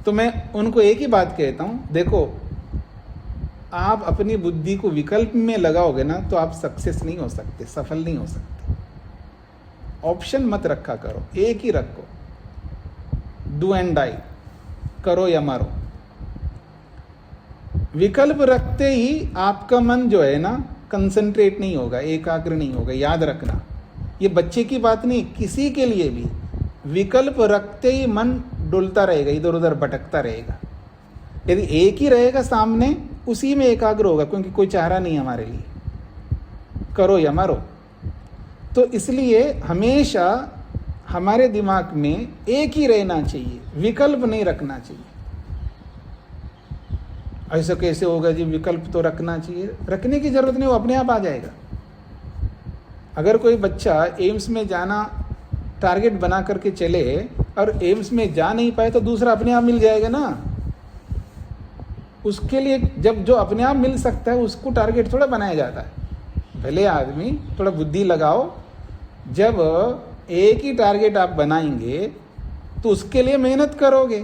तो मैं उनको एक ही बात कहता हूँ, देखो आप अपनी बुद्धि को विकल्प में लगाओगे ना तो आप सक्सेस नहीं हो सकते, सफल नहीं हो सकते। ऑप्शन मत रखा करो, एक ही रखो, डू एंड डाई, करो या मरो। विकल्प रखते ही आपका मन जो है ना कंसंट्रेट नहीं होगा, एकाग्र नहीं होगा। याद रखना, ये बच्चे की बात नहीं, किसी के लिए भी विकल्प रखते ही मन डुलता रहेगा, इधर उधर भटकता रहेगा। यदि एक ही रहेगा सामने, उसी में एकाग्र होगा, क्योंकि कोई चारा नहीं हमारे लिए, करो या मरो। तो इसलिए हमेशा हमारे दिमाग में एक ही रहना चाहिए, विकल्प नहीं रखना चाहिए। ऐसा कैसे होगा जी, विकल्प तो रखना चाहिए। रखने की जरूरत नहीं, वो अपने आप आ जाएगा। अगर कोई बच्चा एम्स में जाना टारगेट बना करके चले और एम्स में जा नहीं पाए तो दूसरा अपने आप मिल जाएगा ना। उसके लिए जब जो अपने आप मिल सकता है उसको टारगेट थोड़ा बनाया जाता है। भले आदमी थोड़ा बुद्धि लगाओ, जब एक ही टारगेट आप बनाएंगे तो उसके लिए मेहनत करोगे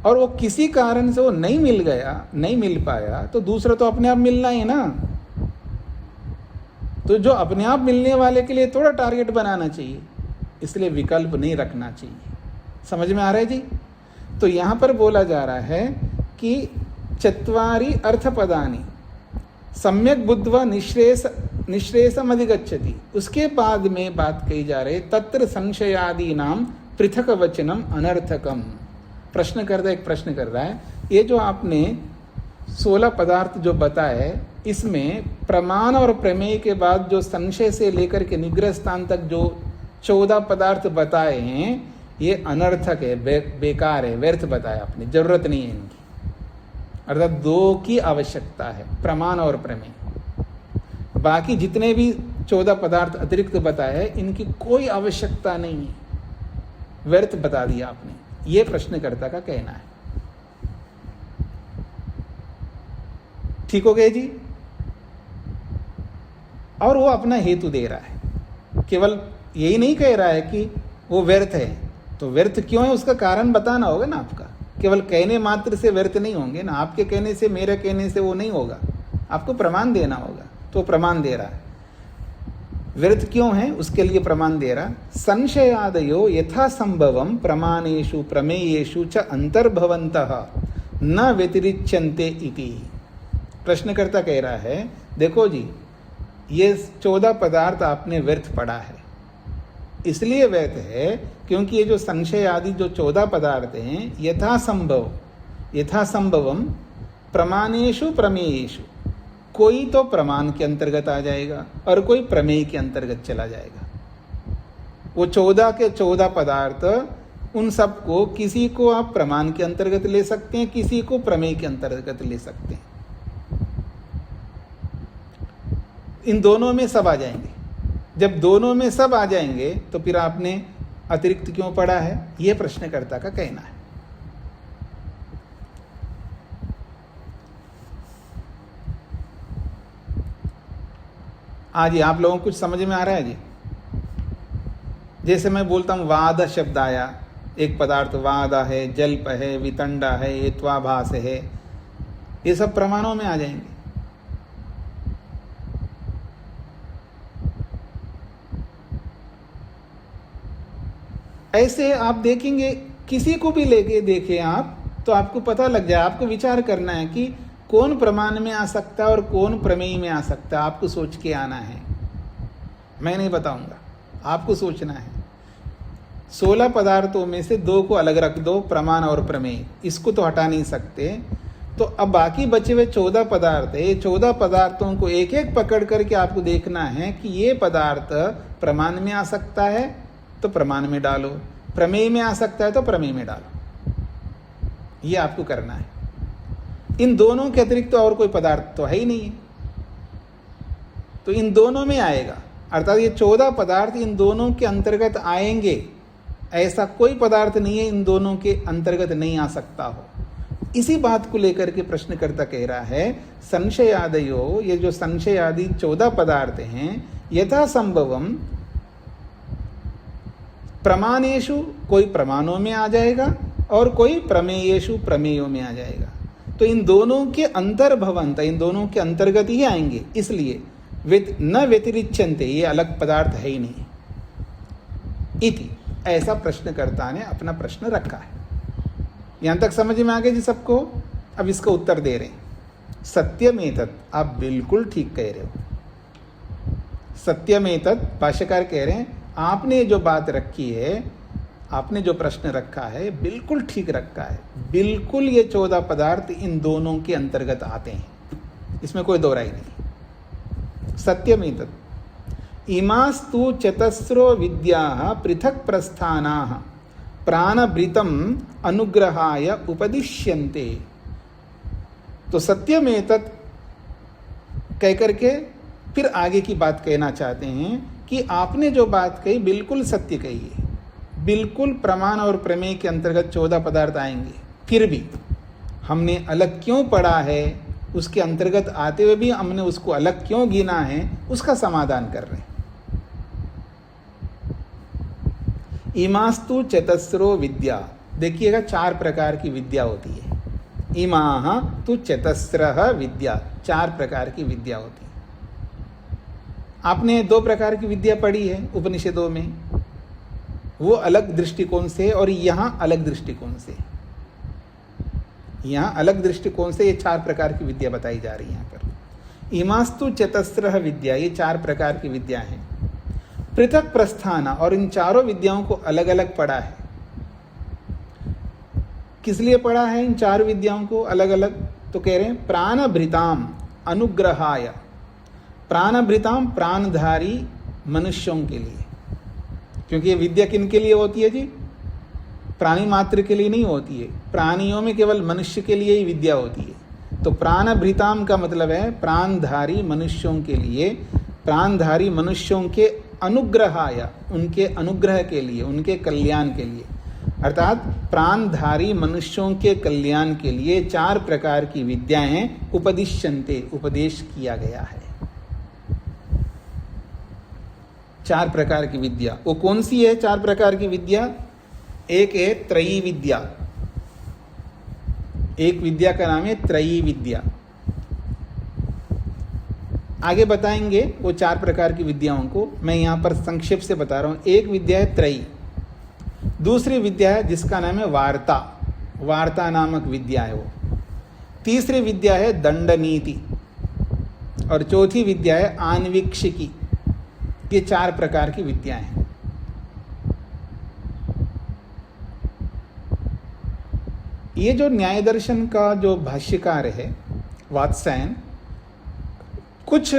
और वो किसी कारण से वो नहीं मिल गया, नहीं मिल पाया तो दूसरा तो अपने आप मिलना ही ना। तो जो अपने आप मिलने वाले के लिए थोड़ा टारगेट बनाना चाहिए, इसलिए विकल्प नहीं रखना चाहिए। समझ में आ रहा है जी? तो यहाँ पर बोला जा रहा है कि चत्वारि अर्थपदानि सम्यक बुद्ध्वा निश्रेषम अधिगच्छति। उसके बाद में बात कही जा रही है तत्र संशयादीनाम पृथक वचनम अनर्थकम। एक प्रश्न कर रहा है, ये जो आपने 16 पदार्थ जो बताए, इसमें प्रमाण और प्रमेय के बाद जो संशय से लेकर के निग्रह स्थान तक जो 14 पदार्थ बताए हैं, ये अनर्थक है, बेकार है, व्यर्थ बताया आपने, जरूरत नहीं है इनकी। अर्थात 2 की आवश्यकता है, प्रमाण और प्रमेय। बाकी जितने भी 14 पदार्थ अतिरिक्त बताए हैं, इनकी कोई आवश्यकता नहीं है, व्यर्थ बता दिया आपने। ये प्रश्नकर्ता का कहना है। ठीक हो गए जी? और वो अपना हेतु दे रहा है, केवल यही नहीं कह रहा है कि वो व्यर्थ है। तो व्यर्थ क्यों है उसका कारण बताना होगा ना आपका। केवल कहने मात्र से व्यर्थ नहीं होंगे ना, आपके कहने से, मेरे कहने से वो नहीं होगा, आपको प्रमाण देना होगा। तो प्रमाण दे रहा है, व्यर्थ क्यों है उसके लिए प्रमाण दे रहा। संशयादयो यथा संभवम प्रमाणेषु प्रमेयेषु च अंतर्भवन्तः न व्यतिरिच्यन्ते इति। प्रश्नकर्ता कह रहा है, देखो जी, ये 14 पदार्थ आपने व्यर्थ पढ़ा है। इसलिए व्यर्थ है क्योंकि ये जो संशय आदि जो 14 पदार्थ हैं, यथा संभवम प्रमाणेषु प्रमेयेषु, कोई तो प्रमाण के अंतर्गत आ जाएगा और कोई प्रमेय के अंतर्गत चला जाएगा। वो 14 के 14 पदार्थ, उन सबको किसी को आप प्रमाण के अंतर्गत ले सकते हैं, किसी को प्रमेय के अंतर्गत ले सकते हैं। इन दोनों में सब आ जाएंगे। जब दोनों में सब आ जाएंगे तो फिर आपने अतिरिक्त क्यों पढ़ा है, यह प्रश्नकर्ता का कहना है। आज आप लोगों को कुछ समझ में आ रहा है जी? जैसे मैं बोलता हूं वाद शब्द आया, एक पदार्थ वाद है, जल्प है, वितंडा है, एत्वाभास है, ये सब प्रमाणों में आ जाएंगे। ऐसे आप देखेंगे, किसी को भी लेके देखें आप, तो आपको पता लग जाए। आपको विचार करना है कि कौन प्रमाण में आ सकता है और कौन प्रमेय में आ सकता है। आपको सोच के आना है, मैं नहीं बताऊंगा, आपको सोचना है। 16 पदार्थों में से 2 को अलग रख दो, प्रमाण और प्रमेय, इसको तो हटा नहीं सकते। तो अब बाकी बचे हुए 14 पदार्थ है, ये 14 पदार्थों को एक एक पकड़ करके आपको देखना है कि ये पदार्थ प्रमाण में आ सकता है तो प्रमाण में डालो, प्रमेय में आ सकता है तो प्रमेय में डालो। ये आपको करना है। इन दोनों के अतिरिक्त तो और कोई पदार्थ तो है ही नहीं है, तो इन दोनों में आएगा। अर्थात ये 14 पदार्थ इन दोनों के अंतर्गत आएंगे, ऐसा कोई पदार्थ नहीं है इन दोनों के अंतर्गत नहीं आ सकता हो। इसी बात को लेकर के प्रश्नकर्ता कह रहा है, संशयादयो, ये जो संशय आदि 14 पदार्थ हैं, यथा संभवम प्रमाणेषु, कोई प्रमाणों में आ जाएगा और कोई प्रमेयेषु, प्रमेयों में आ जाएगा। तो इन दोनों के अंतर्भवंत, इन दोनों के अंतर्गत ही आएंगे। इसलिए न व्यतिरिच्यन्ते, ये अलग पदार्थ है ही नहीं इति, ऐसा प्रश्नकर्ता ने अपना प्रश्न रखा है। यहां तक समझ में आ गया जी सबको? अब इसका उत्तर दे रहे हैं। सत्यमेतत्, आप बिल्कुल ठीक कह रहे हो। सत्यमेतत्, भाष्यकार कह रहे हैं, आपने जो बात रखी है, आपने जो प्रश्न रखा है, बिल्कुल ठीक रखा है। बिल्कुल ये 14 पदार्थ इन दोनों के अंतर्गत आते हैं, इसमें कोई दो राय नहीं। सत्यमेतत्, इमास्तु चतस्रो विद्याः पृथक् प्रस्थानाः प्राणभृतम् अनुग्रहाय उपदिश्यन्ते। तो सत्यमेतत् कह करके फिर आगे की बात कहना चाहते हैं कि आपने जो बात कही बिल्कुल सत्य कही है, बिल्कुल प्रमाण और प्रमेय के अंतर्गत 14 पदार्थ आएंगे। फिर भी हमने अलग क्यों पढ़ा है, उसके अंतर्गत आते हुए भी हमने उसको अलग क्यों गिना है, उसका समाधान कर रहे हैं। इमास्तु चतस्रो विद्या, देखिएगा 4 प्रकार की विद्या होती है। इमाह तु चतस्रः विद्या, 4 प्रकार की विद्या होती है। आपने 2 प्रकार की विद्या पढ़ी है उपनिषदों में, वो अलग दृष्टिकोण से और यहाँ अलग दृष्टिकोण से। यहाँ अलग दृष्टिकोण से ये 4 प्रकार की विद्या बताई जा रही है। यहाँ पर इमास्तु चतस्रः विद्या, ये 4 प्रकार की विद्या हैं। पृथक प्रस्थान, और इन चारों विद्याओं को अलग अलग पढ़ा है। किस लिए पढ़ा है इन 4 विद्याओं को अलग अलग? तो कह रहे हैं प्राणभृताम अनुग्रहाय। प्राणभृताम, प्राणधारी मनुष्यों के लिए, क्योंकि ये विद्या किन के लिए होती है जी? प्राणी मात्र के लिए नहीं होती है। प्राणियों में केवल मनुष्य के लिए ही विद्या होती है। तो प्राणभृताम का मतलब है प्राणधारी मनुष्यों के लिए, प्राणधारी मनुष्यों के अनुग्रहाय, उनके अनुग्रह के लिए, उनके कल्याण के लिए। अर्थात प्राणधारी मनुष्यों के कल्याण के लिए 4 प्रकार की विद्याएं उपदिश्यन्ते, उपदेश किया गया है। 4 प्रकार की विद्या, वो कौन सी है 4 प्रकार की विद्या? एक है त्रयी विद्या, एक विद्या का नाम है त्रयी विद्या। आगे बताएंगे वो 4 प्रकार की विद्याओं को, मैं यहां पर संक्षेप से बता रहा हूं। एक विद्या है त्रयी, दूसरी विद्या है जिसका नाम है वार्ता, वार्ता नामक विद्या है वो। तीसरी विद्या है दंड नीति, और चौथी विद्या है आन्वीक्षिकी। ये 4 प्रकार की विद्याएं हैं। ये जो न्याय दर्शन का जो भाष्यकार है वात्सायन, कुछ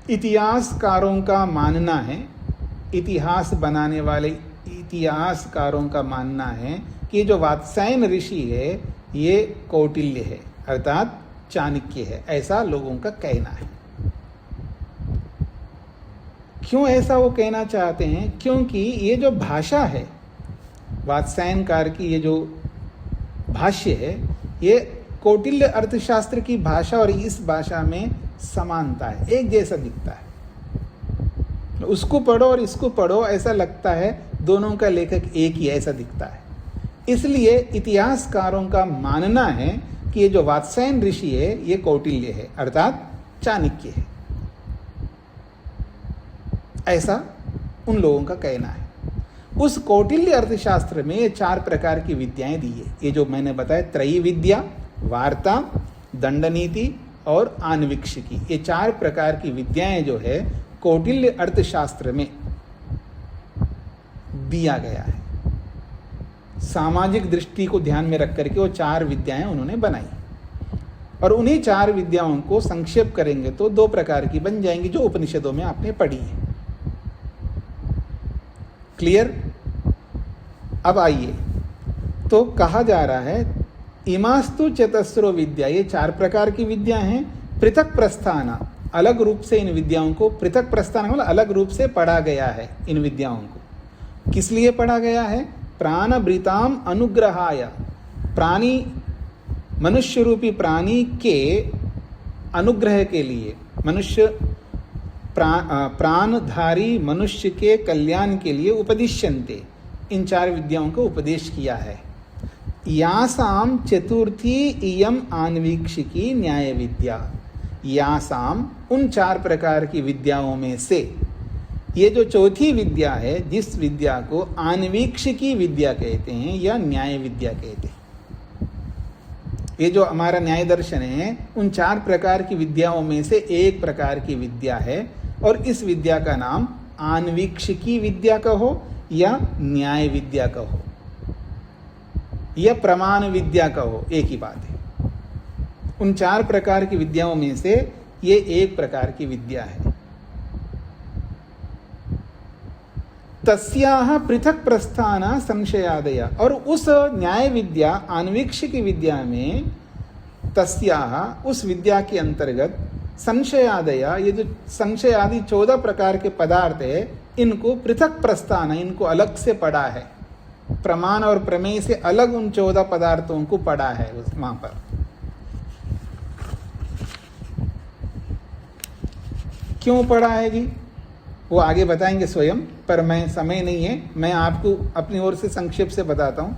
इतिहासकारों का मानना है, इतिहास बनाने वाले इतिहासकारों का मानना है कि जो वात्सायन ऋषि है ये कौटिल्य है, अर्थात चाणक्य है, ऐसा लोगों का कहना है। क्यों ऐसा वो कहना चाहते हैं? क्योंकि ये जो भाषा है वात्सायनकार की, ये जो भाष्य है, ये कौटिल्य अर्थशास्त्र की भाषा और इस भाषा में समानता है, एक जैसा दिखता है। उसको पढ़ो और इसको पढ़ो, ऐसा लगता है दोनों का लेखक एक ही, ऐसा दिखता है। इसलिए इतिहासकारों का मानना है कि ये जो वात्सायन ऋषि है ये कौटिल्य है, अर्थात चाणक्य है, ऐसा उन लोगों का कहना है। उस कौटिल्य अर्थशास्त्र में ये 4 प्रकार की विद्याएं दी है। ये जो मैंने बताया त्रयी विद्या, वार्ता, दंडनीति और आन्वीक्षिकी, ये 4 प्रकार की विद्याएं जो है कौटिल्य अर्थशास्त्र में दिया गया है। सामाजिक दृष्टि को ध्यान में रख करके वो 4 विद्याएं उन्होंने बनाई, और उन्हीं 4 विद्याओं को संक्षेप करेंगे तो 2 प्रकार की बन जाएंगी जो उपनिषदों में आपने पढ़ी है। क्लियर? अब आइए, तो कहा जा रहा है इमास्तु चतस्रो विद्या, ये 4 प्रकार की विद्या हैं। पृथक प्रस्थान, अलग रूप से इन विद्याओं को, पृथक प्रस्थान मतलब अलग रूप से पढ़ा गया है इन विद्याओं को। किस लिए पढ़ा गया है? प्राणभृताम अनुग्रहाय, प्राणी मनुष्य रूपी प्राणी के अनुग्रह के लिए, मनुष्य प्राणधारी मनुष्य के कल्याण के लिए उपदिश्यन्ते, इन 4 विद्याओं को उपदेश किया है। यासाम चतुर्थी इयम आन्वीक्षिकी न्याय विद्या, यासाम उन 4 प्रकार की विद्याओं में से ये जो चौथी विद्या है, जिस विद्या को आन्वीक्षिकी विद्या कहते हैं या न्याय विद्या कहते हैं, ये जो हमारा न्याय दर्शन है उन 4 प्रकार की विद्याओं में से एक प्रकार की विद्या है, और इस विद्या का नाम आन्वीक्षिकी विद्या कहो या न्याय विद्या कहो या प्रमाण विद्या कहो, एक ही बात है। उन 4 प्रकार की विद्याओं में से ये एक प्रकार की विद्या है। तस्याः पृथक प्रस्थान संशयादय, और उस न्याय विद्या आन्वीक्षिक विद्या में तस्याः उस विद्या के अंतर्गत संशयादय, ये जो संशय आदि 14 प्रकार के पदार्थ है, इनको पृथक प्रस्थान, इनको अलग से पढ़ा है, प्रमाण और प्रमेय से अलग उन 14 पदार्थों को पढ़ा है वहां पर। क्यों पढ़ा है जी, वो आगे बताएंगे स्वयं, पर मैं समय नहीं है, मैं आपको अपनी ओर से संक्षेप से बताता हूं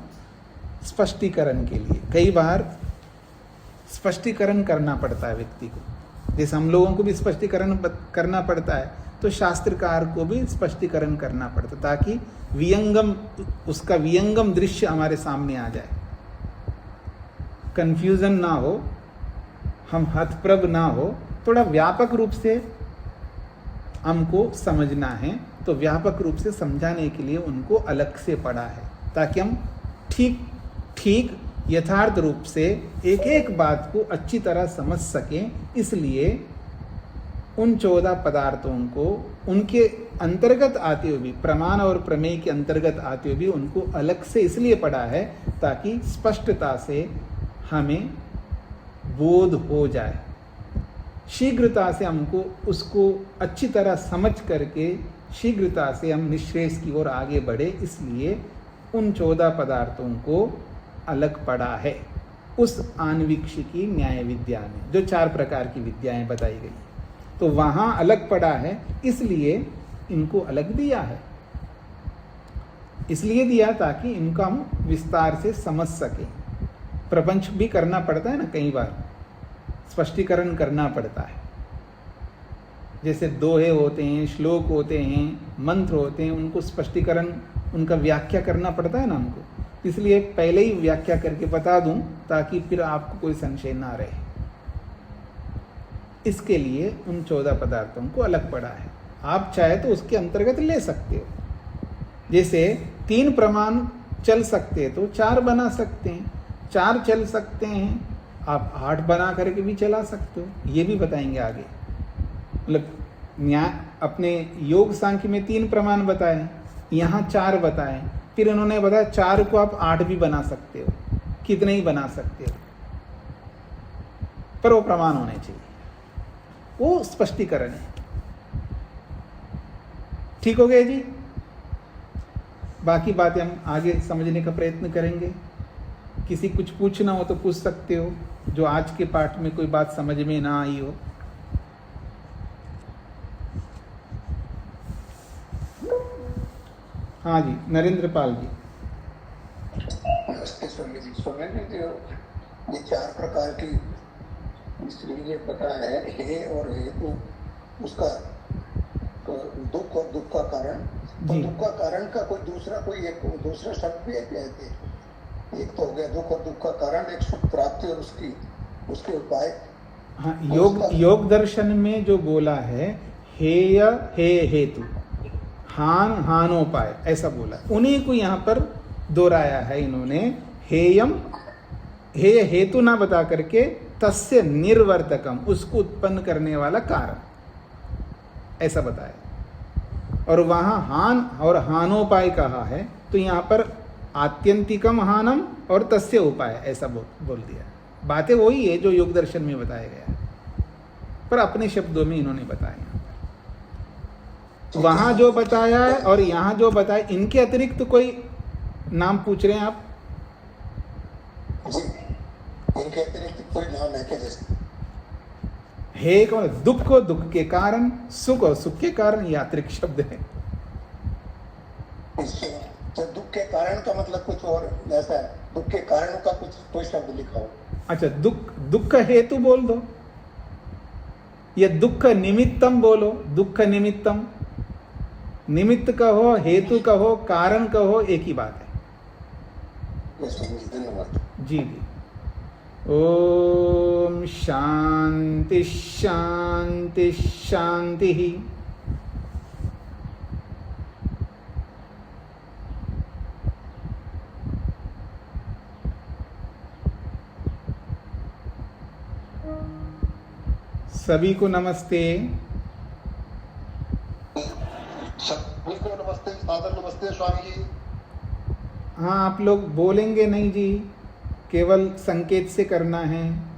स्पष्टीकरण के लिए। कई बार स्पष्टीकरण करना पड़ता है व्यक्ति को, जैसे हम लोगों को भी स्पष्टीकरण करना पड़ता है, तो शास्त्रकार को भी स्पष्टीकरण करना पड़ता है, ताकि वियंगम, उसका वियंगम दृश्य हमारे सामने आ जाए, कंफ्यूजन ना हो, हम हतप्रभ ना हो। थोड़ा व्यापक रूप से हमको समझना है, तो व्यापक रूप से समझाने के लिए उनको अलग से पढ़ा है, ताकि हम ठीक यथार्थ रूप से एक एक बात को अच्छी तरह समझ सकें। इसलिए उन 14 पदार्थों को उनके अंतर्गत आते हुए भी, प्रमाण और प्रमेय के अंतर्गत आते हुए भी, उनको अलग से इसलिए पढ़ा है ताकि स्पष्टता से हमें बोध हो जाए, शीघ्रता से हमको उसको अच्छी तरह समझ करके शीघ्रता से हम निश्रेष की ओर आगे बढ़े। इसलिए उन 14 पदार्थों को अलग पढ़ा है उस आन्वीक्षिकी न्याय विद्या में, जो 4 प्रकार की विद्याएं बताई गई, तो वहां अलग पढ़ा है, इसलिए इनको अलग दिया है। इसलिए दिया ताकि इनका हम विस्तार से समझ सकें। प्रपंच भी करना पड़ता है ना, कई बार स्पष्टीकरण करना पड़ता है, जैसे दोहे होते हैं, श्लोक होते हैं, मंत्र होते हैं, उनको स्पष्टीकरण, उनका व्याख्या करना पड़ता है ना हमको। इसलिए पहले ही व्याख्या करके बता दूं ताकि फिर आपको कोई संशय ना रहे। इसके लिए उन 14 पदार्थों को अलग पढ़ा है। आप चाहे तो उसके अंतर्गत ले सकते हो, जैसे 3 प्रमाण चल सकते हैं तो 4 बना सकते हैं, 4 चल सकते हैं, आप 8 बना करके भी चला सकते हो, ये भी बताएंगे आगे। मतलब न्याय अपने योग सांख्य में 3 प्रमाण बताए, यहाँ 4 बताए, फिर उन्होंने बताया 4 को आप 8 भी बना सकते हो, कितने ही बना सकते हो, पर वो प्रमाण होने चाहिए, वो स्पष्टीकरण है। ठीक हो गया जी। बाकी बातें हम आगे समझने का प्रयत्न करेंगे। किसी कुछ पूछना हो तो पूछ सकते हो, जो आज के पाठ में कोई बात समझ में ना आई हो। हाँ जी, नरेंद्र पाल जी।
नमस्ते स्वामी जी। स्वामी जी, जो ये 4 प्रकार की इसलिए पता है, हे और हेतु, उसका तो दुख और दुख का कारण, तो दुख का कारण का कोई दूसरा शब्द भी है क्या? एक तो हो गया दुख और दुख का कारण, एक सुख प्राप्ति और उसके उपाय।
हाँ, योग दर्शन में जो बोला है, हेय हे हेतु, हानोपाय, ऐसा बोला, उन्हीं को यहाँ पर दोहराया है इन्होंने। हेयम, हे हेतु ना बता करके तस्य निर्वर्तकम, उसको उत्पन्न करने वाला कारण, ऐसा बताया। और वहां हान और हानोपाय कहा है, तो यहाँ पर आत्यंतिकम हानम और तस्य उपाय, ऐसा बोल दिया। बातें वही है जो योग दर्शन में बताया गया, पर अपने शब्दों में इन्होंने बताया। वहां जो बताया है और यहाँ जो बताया, इनके अतिरिक्त तो कोई नाम पूछ रहे हैं आप?
इनके अतिरिक्त कोई नाम है क्या? जैसे
हे का मतलब दुख को दुख के कारण, सुख और सुख के कारण, ये अतिरिक्त शब्द है।
तो दुख के कारण का मतलब कुछ और ऐसा है, दुख के कारण का कुछ कोई शब्द लिखा हो। अच्छा,
दुख का हेतु बोल दो, या दुख निमित्तम बोलो। दुख निमित्तम, निमित्त कहो, हेतु कहो, कारण कहो, एक ही बात है।
धन्यवाद
जी जी। ओम शांति शांति शांति। सभी को नमस्ते।
सभी को सादर नमस्ते स्वामी जी।
हाँ, आप लोग बोलेंगे नहीं जी, केवल संकेत से करना है।